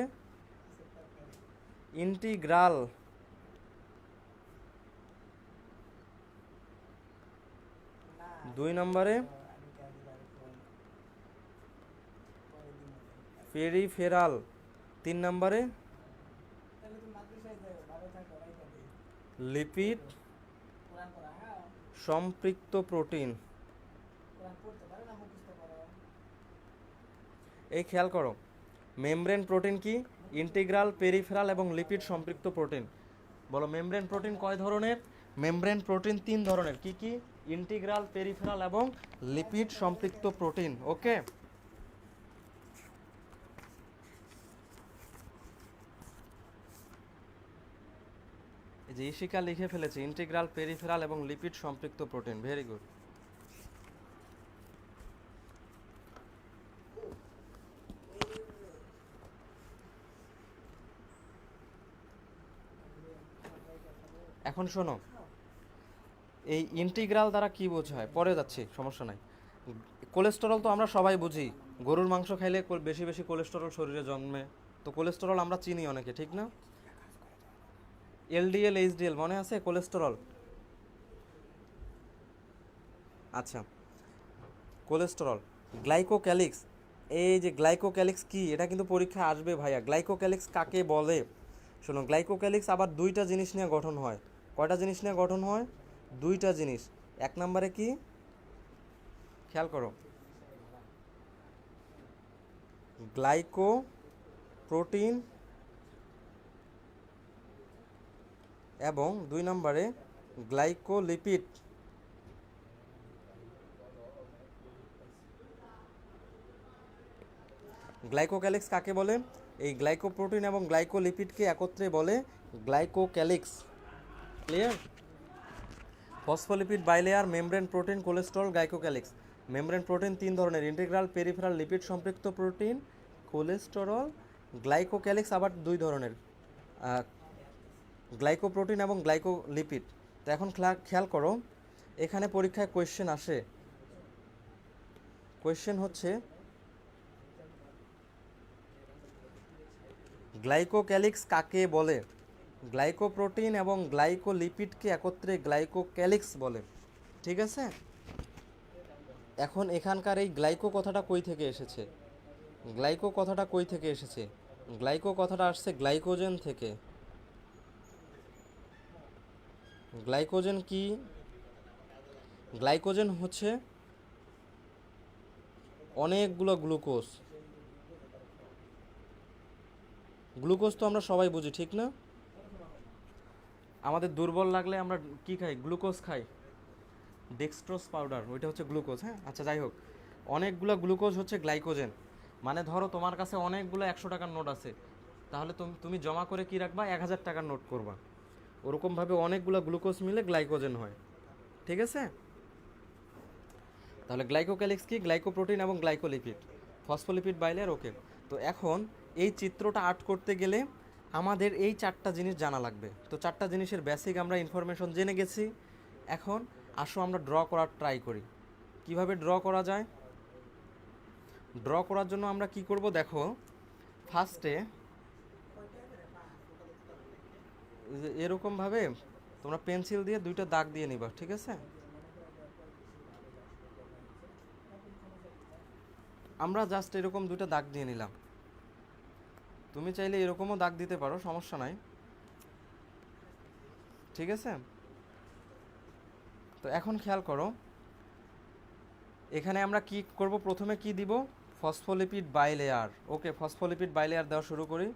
ইন্টিগ্রাল, 2 নম্বরে পেরিফেরাল, 3 নম্বরে লিপিড সম্পৃক্ত প্রোটিন। এই খেয়াল করো, মেমব্রেন প্রোটিন কি? ইন্টিগ্রাল, পেরিফেরাল এবং লিপিড সম্পৃক্ত প্রোটিন। বলো মেমব্রেন প্রোটিন কয় ধরনের? মেমব্রেন প্রোটিন 3 ধরনের। কি কি? ইন্টিগ্রাল, পেরিফেরাল এবং লিপিড সম্পৃক্ত প্রোটিন। ওকে, এই যে ইশিকা লিখে ফেলেছে ইন্টিগ্রাল, পেরিফেরাল এবং লিপিড সম্পৃক্ত প্রোটিন। Very good. এখন শোনো, এই ইন্টিগ্রাল দ্বারা কি বোঝায় পরে যাচ্ছি, সমস্যা নাই। কোলেস্টেরল তো আমরা সবাই বুঝি, গরুর মাংস খাইলে বেশি বেশি কোলেস্টেরল শরীরে জন্মে। তো কোলেস্টেরল আমরা চিনি অনেকে, ঠিক না? এলডিএল, এইচডিএল মনে আছে? কোলেস্টেরল। আচ্ছা, কোলেস্টেরল। গ্লাইকোক্যালিক্স, এই যে গ্লাইকোক্যালিক্স কি, এটা কিন্তু পরীক্ষায় আসবে ভাইয়া। গ্লাইকোক্যালিক্স কাকে বলে? শোনো, গ্লাইকোক্যালিক্স আবার 2টা জিনিস নিয়ে গঠন হয়। কয়টা জিনিস নিয়ে গঠন হয়? 2টা জিনিস। 1 নম্বরে কি? খেয়াল করো, গ্লাইকো প্রোটিন এবং 2 নম্বরে গ্লাইকোলিপিড। গ্লাইকোক্যালিক্স কাকে বলে? এই গ্লাইকোপ্রোটিন এবং গ্লাইকোলিপিডকে একত্রে বলে glycocalyx. Clear? Phospholipid bilayer, membrane protein, cholesterol, glycocalyx. Membrane protein 3 ধরনের, ইন্টিগ্রাল, পেরিফেরাল, লিপিড সম্পৃক্ত প্রোটিন, কোলেস্টেরল। গ্লাইকোক্যালিক্স আবার 2 ধরনের, গ্লাইকোপ্রোটিন এবং গ্লাইকোলিপিড। তো এখন খেয়াল করো, এখানে পরীক্ষায় কোয়েশ্চেন আসে। কোয়েশ্চেন হচ্ছে গ্লাইকোক্যালিক্স কাকে বলে? গ্লাইকোপ্রোটিন এবং গ্লাইকোলিপিডকে একত্রে গ্লাইকোক্যালিক্স বলে। ঠিক আছে। এখন এখানকার এই গ্লাইকো কথাটা কই থেকে এসেছে? গ্লাইকো কথাটা কই থেকে এসেছে? গ্লাইকো কথাটা আসছে গ্লাইকোজেন থেকে। গ্লাইকোজেন কি? গ্লাইকোজেন হচ্ছে অনেকগুলো গ্লুকোজ। গ্লুকোজ তো আমরা সবাই বুঝি, ঠিক না? আমাদের দুর্বল লাগলে আমরা কি খাই? গ্লুকোজ খাই। ডেক্সট্রোজ পাউডার, ওইটা হচ্ছে গ্লুকোজ। হ্যাঁ, আচ্ছা যাই হোক, অনেকগুলো গ্লুকোজ হচ্ছে গ্লাইকোজেন। মানে ধরো তোমার কাছে অনেকগুলো 100 টাকার নোট আছে, তাহলে তুমি জমা করে কি রাখবা? 1000 টাকার নোট করবা। ওরকমভাবে অনেকগুলো গ্লুকোজ মিলে গ্লাইকোজেন হয়। ঠিক আছে। তাহলে গ্লাইকোক্যালিক্স কি? গ্লাইকোপ্রোটিন এবং গ্লাইকোলিপিড, ফসফোলিপিড বাইলেয়ার। ওকে। তো এখন এই চিত্রটা আর্ট করতে গেলে আমাদের এই 4টা জিনিস জানা লাগবে। তো 4টা জিনিসের বেসিক আমরা ইনফরমেশন জেনে গেছি। এখন আসো আমরা ড্র করার ট্রাই করি। কিভাবে ড্র করা যায়? ড্র করার জন্য আমরা কি করব দেখো, ফার্স্টে এরকমভাবে তোমরা পেন্সিল দিয়ে 2টা দাগ দিয়ে নিবা। ঠিক আছে। আমরা জাস্ট এরকম 2টা দাগ দিয়ে নিলাম। তুমি চাইলে এরকমও দাগ দিতে পারো, সমস্যা নাই। ঠিক আছে। তো এখন খেয়াল করো, এখানে আমরা কি করব? প্রথমে কি দিব? Phospholipid bilayer. Okay, phospholipid bilayer দেওয়া শুরু করি।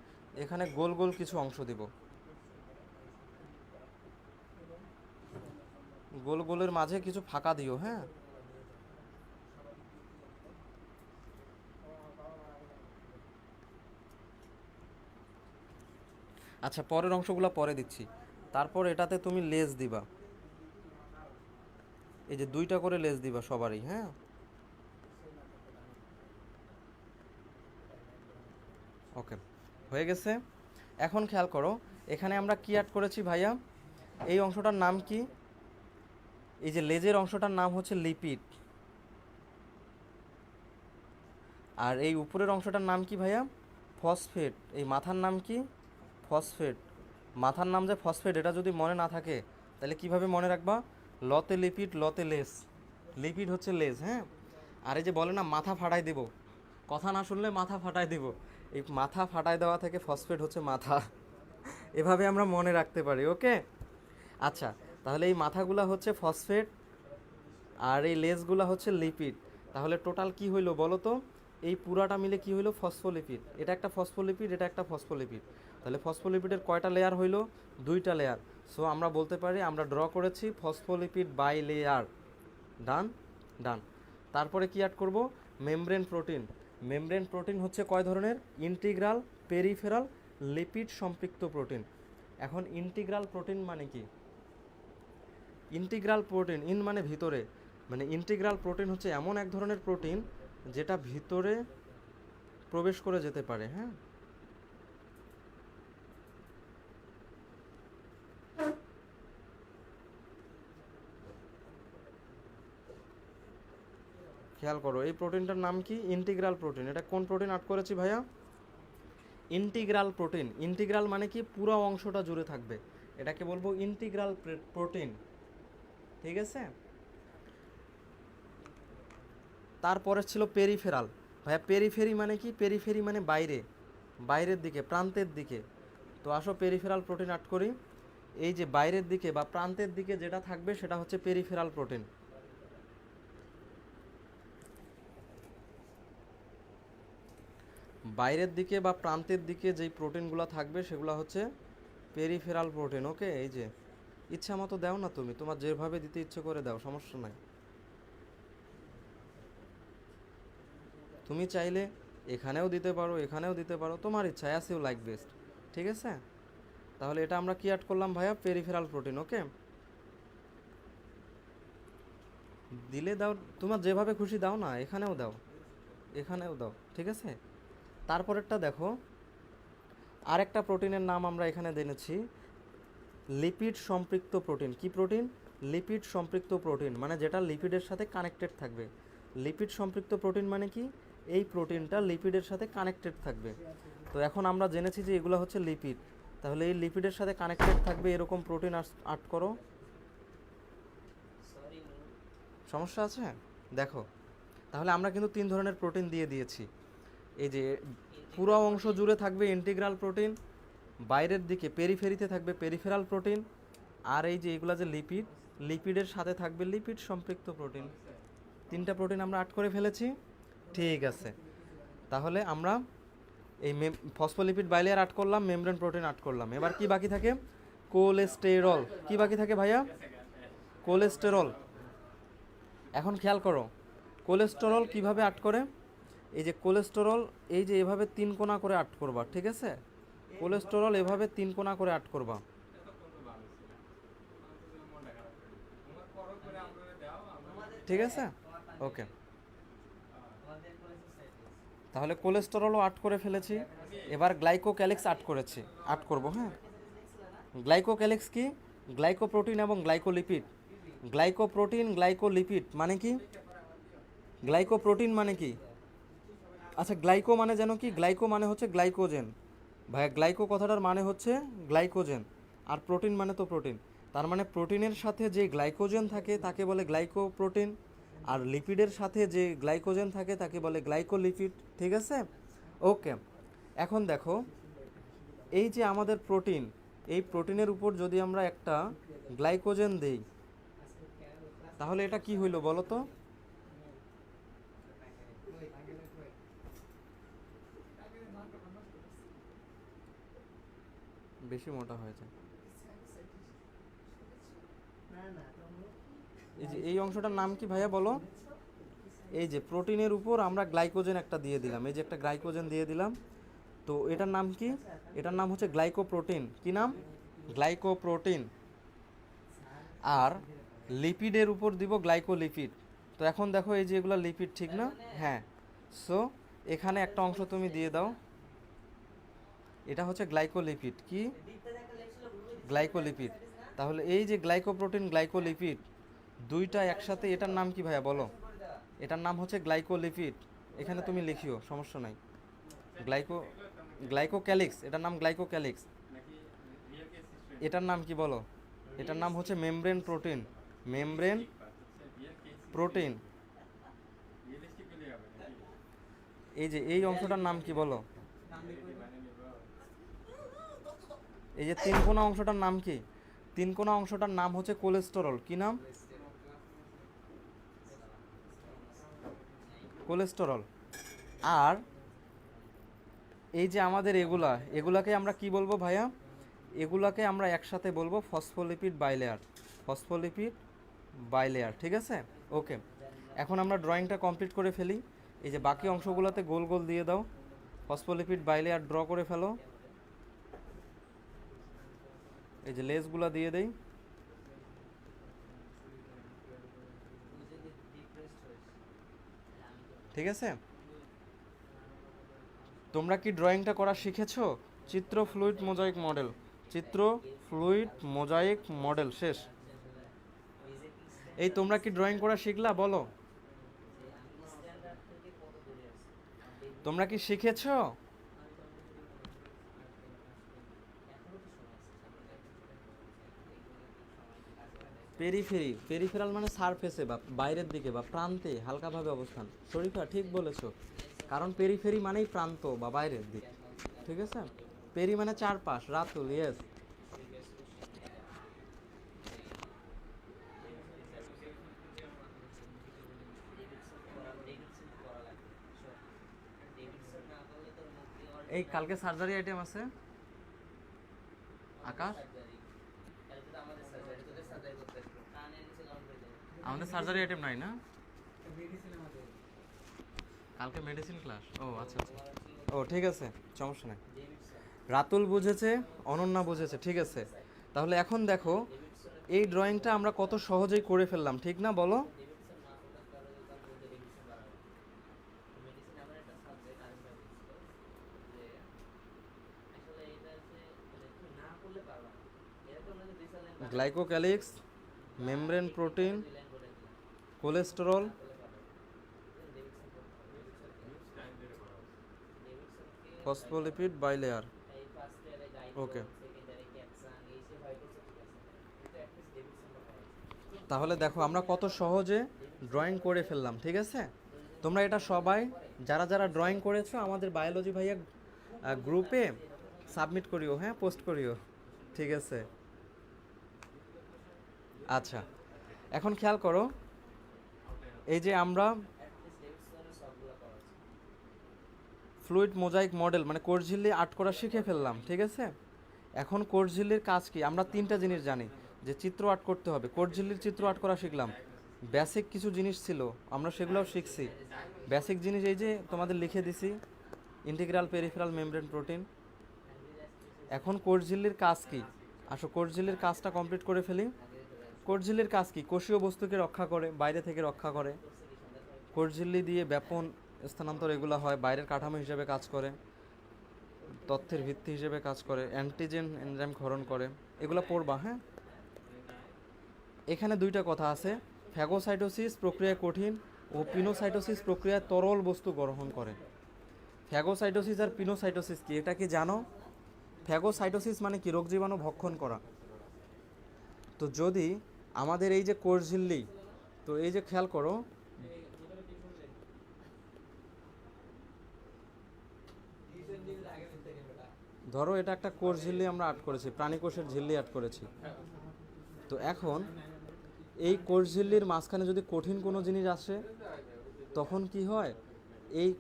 এখানে গোল গোল কিছু অংশ দিব। গোল গোলের মাঝে কিছু ফাঁকা দিও। হ্যাঁ, আচ্ছা পরের অংশগুলো পরে দিচ্ছি। তারপর এটাতে তুমি লেজ দিবা, এই যে 2টা করে লেজ দিবা সবারই। হ্যাঁ, ওকে, হয়ে গেছে। এখন খেয়াল করো, এখানে আমরা কি অ্যাড করেছি ভাইয়া? এই অংশটার নাম কি? এই যে লেজের অংশটার নাম হচ্ছে লিপিড। আর এই উপরের অংশটার নাম কি ভাইয়া? ফসফেট। এই মাথার নাম কি? ফসফেট। মাথার নাম যে ফসফেট, এটা যদি মনে না থাকে তাহলে কিভাবে মনে রাখবা? লতে লিপিড, লতে লেজ। লিপিড হচ্ছে লেজ। হ্যাঁ, আর এই যে বলে না মাথা ফাটাই দেব, কথা না শুনলে মাথা ফাটাই দেব, এই মাথা ফাটাই দেওয়া থেকে ফসফেট হচ্ছে মাথা। এভাবে আমরা মনে রাখতে পারি। ওকে। আচ্ছা, তাহলে এই মাথাগুলা হচ্ছে ফসফেট আর এই লেজগুলা হচ্ছে লিপিড। তাহলে টোটাল কি হইলো বলো তো? এই পুরাটা মিলে কি হইলো? ফসফোলিপিড। এটা একটা ফসফোলিপিড, এটা একটা ফসফোলিপিড। তাহলে ফসফোলিপিডের কয়টা লেয়ার হইলো? 2টা লেয়ার। সো আমরা বলতে পারি আমরা ড্র করেছি ফসফোলিপিড বাই লেয়ার। ডান। ডান। তারপরে কি অ্যাড করব? Membrane protein. মেমব্রেন প্রোটিন হচ্ছে কয় ধরনের? ইন্টিগ্রাল, পেরিফেরাল, লিপিড সম্পৃক্ত প্রোটিন। এখন ইন্টিগ্রাল প্রোটিন মানে কি? ইন্টিগ্রাল প্রোটিন, ইন মানে ভিতরে, মানে ইন্টিগ্রাল প্রোটিন হচ্ছে এমন এক ধরনের প্রোটিন যেটা ভিতরে প্রবেশ করে যেতে পারে। হ্যাঁ, খেয়াল করো এই প্রোটিনটার নাম কি? Integral protein. এটা কোন প্রোটিন আট করেছি ভাইয়া? Integral protein. ইন্টিগ্রাল মানে কি? পুরো অংশটা জুড়ে থাকবে, এটাকে বলবো ইন্টিগ্রাল প্রোটিন। ঠিক আছে। তারপরে ছিল পেরিফেরাল। ভাইয়া পেরিফেরি মানে কি? পেরিফেরি মানে বাইরে, বাইরের দিকে, প্রান্তের দিকে। তো আসো পেরিফেরাল প্রোটিন আট করি। এই যে বাইরের দিকে বা প্রান্তের দিকে যেটা থাকবে সেটা হচ্ছে পেরিফেরাল প্রোটিন। বাইরের দিকে বা প্রান্তের দিকে যেই প্রোটিনগুলো থাকবে সেগুলো হচ্ছে পেরিফেরাল প্রোটিন। ওকে, এই যে ইচ্ছা মতো দাও না, তুমি তোমার যেভাবে দিতে ইচ্ছে করে দাও, সমস্যা নাই। তুমি চাইলে এখানেও দিতে পারো, এখানেও দিতে পারো, তোমার ইচ্ছা, অ্যাজ ইউ লাইক বেস্ট। ঠিক আছে। তাহলে এটা আমরা কি অ্যাড করলাম ভাইয়া? Peripheral protein. ওকে, দিলে দাও, তোমার যেভাবে খুশি দাও না, এখানেও দাও, এখানেও দাও। ঠিক আছে। তারপরেরটা দেখো, আরেকটা প্রোটিনের নাম আমরা এখানে জেনেছি, লিপিড সম্পৃক্ত প্রোটিন। কি প্রোটিন? লিপিড সম্পৃক্ত প্রোটিন, মানে যেটা লিপিডের সাথে কানেক্টেড থাকবে। লিপিড সম্পৃক্ত প্রোটিন মানে কি? এই প্রোটিনটা লিপিডের সাথে কানেক্টেড থাকবে। তো এখন আমরা জেনেছি যে এগুলো হচ্ছে লিপিড, তাহলে এই লিপিডের সাথে কানেক্টেড থাকবে এরকম প্রোটিন আট করো। সমস্যা আছে? দেখো, তাহলে আমরা কিন্তু 3 ধরনের প্রোটিন দিয়ে দিয়েছি। এই যে পুরো অংশ জুড়ে থাকবে ইন্টিগ্রাল প্রোটিন, বাইরের দিকে পেরিফেরিতে থাকবে পেরিফেরাল প্রোটিন, আর এই যে এগুলা যে লিপিড, লিপিডের সাথে থাকবে লিপিড সম্পৃক্ত প্রোটিন। 3টা প্রোটিন আমরা আট করে ফেলেছি। ঠিক আছে, তাহলে আমরা এই ফসফোলিপিড বাইলেয়ার আট করলাম, মেমব্রেন প্রোটিন আট করলাম। এবার কি বাকি থাকে? কোলেস্টেরল। কি বাকি থাকে ভাইয়া? কোলেস্টেরল। এখন খেয়াল করো কোলেস্টেরল কিভাবে আট করে। এই যে কোলেস্টেরল, এই যে এভাবে 3 কোণা করে আট করবা, ঠিক আছে? কোলেস্টেরল এভাবে 3 কোণা করে আট করবা। ঠিক আছে, ওকে। তাহলে কোলেস্টেরলও আট করে ফেলেছি। এবার গ্লাইকোক্যালিক্স আট করেছি, আট করব। হ্যাঁ, গ্লাইকোক্যালিক্স কি? গ্লাইকোপ্রোটিন এবং গ্লাইকোলিপিড। গ্লাইকোপ্রোটিন গ্লাইকোলিপিড মানে কি? গ্লাইকোপ্রোটিন মানে কি? আচ্ছা, গ্লাইকো মানে যেন কি? গ্লাইকো মানে হচ্ছে গ্লাইকোজেন। ভাইয়া, গ্লাইকো কথাটার মানে হচ্ছে গ্লাইকোজেন, আর প্রোটিন মানে তো প্রোটিন। তার মানে প্রোটিনের সাথে যে গ্লাইকোজেন থাকে তাকে বলে গ্লাইকোপ্রোটিন, আর লিপিডের সাথে যে গ্লাইকোজেন থাকে তাকে বলে গ্লাইকোলিপিড। ঠিক আছে, ওকে। এখন দেখো, এই যে আমাদের প্রোটিন, এই প্রোটিনের উপর যদি আমরা একটা গ্লাইকোজেন দেই, তাহলে এটা কি হইলো বলো তো? বেশি মোটা হয়ে যায়। এই যে এই অংশটার নাম কি ভাইয়া বলো? এই যে প্রোটিনের উপর আমরা গ্লাইকোজেন একটা দিয়ে দিলাম, এই যে একটা গ্লাইকোজেন দিয়ে দিলাম, তো এটার নাম কি? এটার নাম হচ্ছে গ্লাইকোপ্রোটিন। কি নাম? গ্লাইকোপ্রোটিন। আর লিপিডের উপর দিব গ্লাইকোলিপিড। তো এখন দেখো, এই যে এগুলো লিপিড, ঠিক না? হ্যাঁ, সো এখানে একটা অংশ তুমি দিয়ে দাও, এটা হচ্ছে গ্লাইকোলিপিড। কি? গ্লাইকোলিপিড। তাহলে এই যে গ্লাইকোপ্রোটিন গ্লাইকোলিপিড দুইটা একসাথে, এটার নাম কি ভাইয়া বলো? এটার নাম হচ্ছে গ্লাইকোলিপিড। এখানে তুমি লিখিও, সমস্যা নাই। গ্লাইকো গ্লাইকোক্যালিক্স, এটার নাম গ্লাইকোক্যালিক্স। এটার নাম কি বলো? এটার নাম হচ্ছে মেমব্রেন প্রোটিন। Membrane protein. এই যে এই অংশটার নাম কি বলো? এই যে 3 কোণা অংশটার নাম কি? 3 কোণা অংশটার নাম হচ্ছে কোলেস্টেরল। কি নাম? কোলেস্টেরল। আর এই যে আমাদের এগুলাকে আমরা কি বলবো ভাইয়া? এগুলাকে আমরা একসাথে বলবো ফসফোলিপিড বাইলেয়ার। ফসফোলিপিড বাইলেয়ার, ঠিক আছে, ওকে। এখন আমরা ড্রয়িংটা কমপ্লিট করে ফেলি। এই যে বাকি অংশগুলোতে গোল গোল দিয়ে দাও, ফসফোলিপিড বাইলেয়ার ড্র করে ফেলো। এই যে লেসগুলা দিয়ে দেই। ঠিক আছে, তোমরা কি ড্রয়িংটা করা শিখেছো? চিত্র ফ্লুইড মোজাইক মডেল, চিত্র ফ্লুইড মোজাইক মডেল শেষ। এই তোমরা কি ড্রয়িং করা শিখলা বলো? তোমরা কি শিখেছো? পেরিফেরাল মানে সারফেসে বা বাইরের দিকে বা প্রান্তে হালকাভাবে অবস্থান। শরীফা ঠিক বলেছো, কারণ পেরিফেরি মানেই প্রান্ত বা বাইরের দিক। ঠিক আছে, পেরি মানে চারপাশ। রাতুল, ইয়েস। এই কালকে সার্জারি আইটেম আছে আকাশ? আমাদের সার্জারি আইটেম নাই না কালকে? মেডিসিন ক্লাস, ও আচ্ছা আচ্ছা, ও ঠিক আছে, সমস্যা নাই। রাতুল বুঝেছে, অনন্যা বুঝেছে, ঠিক আছে। তাহলে এখন দেখো, এই ড্রয়িংটা আমরা কত সহজেই করে ফেললাম, ঠিক না বলো? Glycocalyx, membrane protein, cholesterol, phospholipid bilayer, okay. তাহলে দেখো আমরা কত সহজে ড্রয়িং করে ফেললাম, ঠিক আছে? তোমরা এটা সবাই যারা যারা ড্রয়িং করেছো আমাদের বায়োলজি ভাইয়া গ্রুপে সাবমিট করিও, হ্যাঁ, পোস্ট করিও, ঠিক আছে? আচ্ছা, এখন খেয়াল করো, এই যে আমরা ফ্লুইড মোজাইক মডেল মানে কোষ ঝিল্লি আর্ট করা শিখে ফেললাম, ঠিক আছে? এখন কোষ ঝিল্লির কাজ কি? আমরা তিনটা জিনিস জানি, যে চিত্র আর্ট করতে হবে। কোষ ঝিল্লির চিত্র আর্ট করা শিখলাম। বেসিক কিছু জিনিস ছিল, আমরা সেগুলোও শিখছি। বেসিক জিনিস এই যে তোমাদের লিখে দিছি, ইন্টিগ্রাল পেরিফেরাল মেমব্রেন প্রোটিন। এখন কোষ ঝিল্লির কাজ কি? আসো কোষ ঝিল্লির কাজটা কমপ্লিট করে ফেলি। কোষ ঝিল্লির কাজ কি? কোষীয় বস্তুকে রক্ষা করে, বাইরে থেকে রক্ষা করে। কোষ ঝিল্লি দিয়ে ব্যাপন স্থানান্তর এগুলো হয়, বাইরের কাঠামো হিসেবে কাজ করে, তথ্যের ভিত্তি হিসেবে কাজ করে, অ্যান্টিজেন এনজাইম ক্ষরণ করে, এগুলো পড়বা, হ্যাঁ? এখানে দুইটা কথা আছে, ফ্যাগোসাইটোসিস প্রক্রিয়ায় কঠিন ও পিনোসাইটোসিস প্রক্রিয়ায় তরল বস্তু গ্রহণ করে। ফ্যাগোসাইটোসিস আর পিনোসাইটোসিস কি এটা কি জানো? ফ্যাগোসাইটোসিস মানে কি? রোগ জীবাণু ভক্ষণ করা। তো যদি আমাদের এই যে কোষ ঝিল্লি, তো এই যে খেয়াল করো, ধরো এটা একটা কোষ ঝিল্লি আমরা আর্ট করেছি, প্রাণী কোষের ঝিল্লি আর্ট করেছি। তো এখন এই কোষ ঝিল্লির মাঝখানে যদি কঠিন কোনো জিনিস আসে তখন কি হয়? এই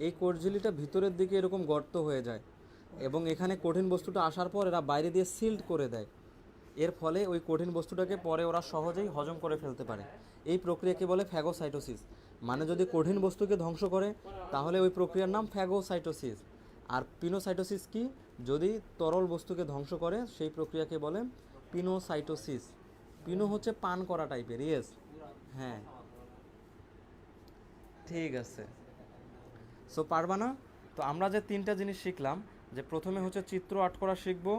এই কোষ ঝিল্লিটা ভিতরের দিকে এরকম গর্ত হয়ে যায় এবং এখানে কঠিন বস্তুটা আসার পর এরা বাইরে দিয়ে সিল্ড করে দেয়। এর ফলে ওই কঠিন বস্তুটাকে পরে ওরা সহজেই হজম করে ফেলতে পারে। এই প্রক্রিয়াকে বলে ফ্যাগোসাইটোসিস। মানে যদি কঠিন বস্তুকে ধ্বংস করে তাহলে ওই প্রক্রিয়ার নাম ফ্যাগোসাইটোসিস। আর পিনোসাইটোসিস কি? যদি তরল বস্তুকে ধ্বংস করে সেই প্রক্রিয়াকে বলে পিনোসাইটোসিস। পিনো হচ্ছে পান করা টাইপের, ইয়েস, হ্যাঁ, ঠিক আছে। সো পারবা না? তো আমরা যে তিনটা জিনিস শিখলাম, যে প্রথমে হচ্ছে চিত্র আর্ট করা শিখবো,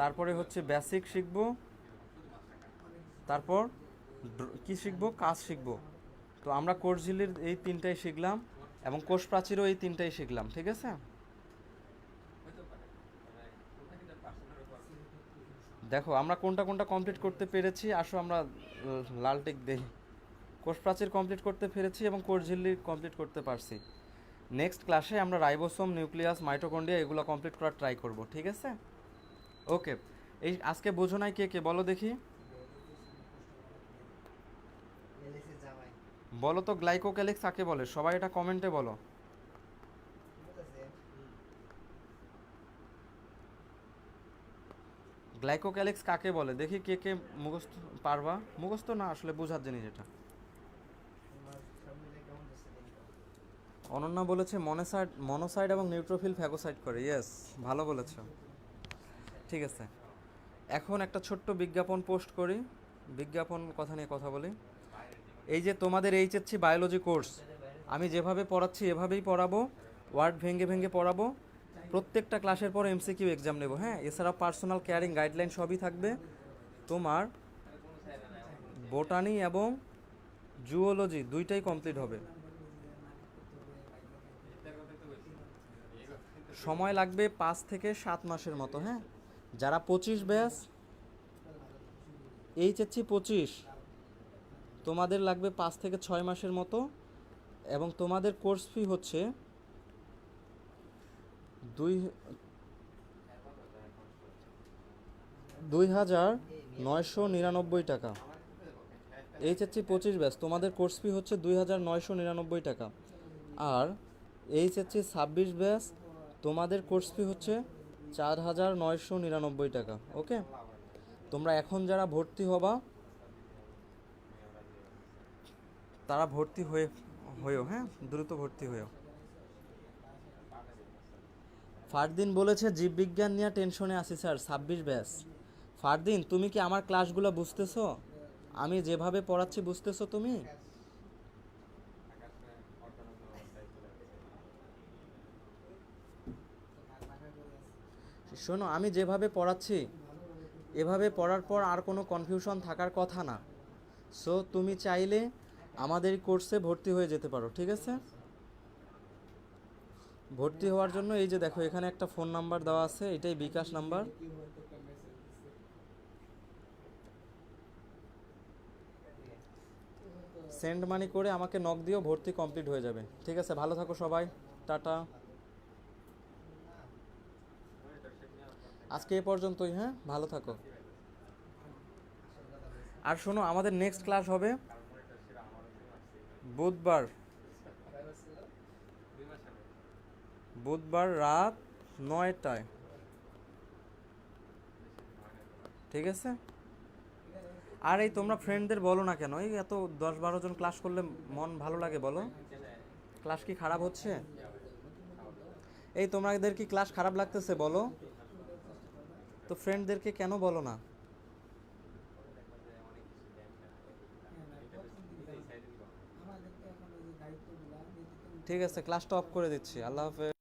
তারপরে হচ্ছে বেসিক শিখবো, তারপর কি শিখবো? কাজ শিখবো। তো আমরা কোষ ঝিল্লির এই তিনটাই শিখলাম এবং কোষ প্রাচীরও এই তিনটাই শিখলাম, ঠিক আছে? দেখো আমরা কোনটা কোনটা কমপ্লিট করতে পেরেছি, আসো আমরা লাল টিক দেই। কোষ প্রাচীর কমপ্লিট করতে পেরেছি এবং কোষ ঝিল্লি কমপ্লিট করতে পারছি। নেক্সট ক্লাসে আমরা রাইবোসোম, নিউক্লিয়াস, মাইটোকন্ড্রিয়া এগুলো কমপ্লিট করার ট্রাই করব, ঠিক আছে? ওকে, এই আজকে বোঝো নাই কে কে বলো দেখি, বলো তো গ্লাইকোক্যালিক্স কাকে বলে? সবাই এটা কমেন্টে বলো। গ্লাইকোক্যালিক্স কাকে বলে দেখি, কে কে মুখস্থ পারবা? মুখস্থ না, আসলে বোঝার জিনিস এটা। অনন্যা বলেছে মনোসাইড এবং নিউট্রোফিল ফ্যাগোসাইড করে, ইয়েস, ভালো বলেছো, ঠিক আছে। এখন একটা ছোট্ট বিজ্ঞাপন পোস্ট করি, বিজ্ঞাপন কথা নিয়ে কথা বলি। এই যে তোমাদের এইচএসসি বায়োলজি কোর্স, আমি যেভাবে পড়াচ্ছি এভাবেই পড়াবো, ওয়ার্ড ভেঙে ভেঙে পড়াবো, প্রত্যেকটা ক্লাসের পর এমসিকিউ এক্সাম নেব, হ্যাঁ? এছাড়া পার্সোনাল কেয়ারিং গাইডলাইন সবই থাকবে। তোমার বোটানি এবং জুওলজি দুইটাই কমপ্লিট হবে। সময় লাগবে 5 থেকে 7 মাসের মতো, হ্যাঁ? যারা 25 ব্যাচ, এইচএসসি 25, তোমাদের লাগবে 5 থেকে 6 মাসের মতো এবং তোমাদের কোর্স ফি হচ্ছে 2,999 টাকা। এইচএসসি 25 ব্যাচ তোমাদের কোর্স ফি হচ্ছে 2,999 টাকা। আর এইচএসসি 26 ব্যাচ তোমাদের কোর্স ফি হচ্ছে 4,999 টাকা। ওকে, তোমরা এখন যারা ভর্তি হবা তারা ভর্তি হয়েও, হ্যাঁ, দ্রুত ভর্তি হয়েও। ফারদিন বলেছে জীববিজ্ঞান নিয়ে টেনশনে আছি স্যার, 26 ব্যাচ। ফারদিন, তুমি কি আমার ক্লাসগুলো বুঝতেছো? আমি যেভাবে পড়াচ্ছি বুঝতেছো তুমি? শোনো, আমি যেভাবে পড়াচ্ছি এভাবে পড়ার পর আর কোনো কনফিউশন থাকার কথা না। সো তুমি চাইলে আমাদের এই কোর্সে ভর্তি হয়ে যেতে পারো, ঠিক আছে? ভর্তি হওয়ার জন্য এই যে দেখো এখানে একটা ফোন নাম্বার দেওয়া আছে, এটাই বিকাশ নাম্বার। সেন্ড মানি করে আমাকে নক দিও, ভর্তি কমপ্লিট হয়ে যাবে। ঠিক আছে, ভালো থাকো সবাই, টাটা। আজকে এ পর্যন্তই, হ্যাঁ, ভালো থাকো। আর শোনো, আমাদের নেক্সট ক্লাস হবে বুধবার, বুধবার রাত 9টায়। ঠিক আছে। আর এই তোমরা ফ্রেন্ডদের বলো না কেন, এই এত 10-12 জন ক্লাস করলে মন ভালো লাগে বলো? ক্লাস কি খারাপ হচ্ছে? এই তোমাদের কি ক্লাস খারাপ লাগতেছে বলো? তো ফ্রেন্ডদেরকে কেন বলো না? ঠিক আছে, ক্লাসটা অফ করে দিচ্ছি। আল্লাহ হাফেজ।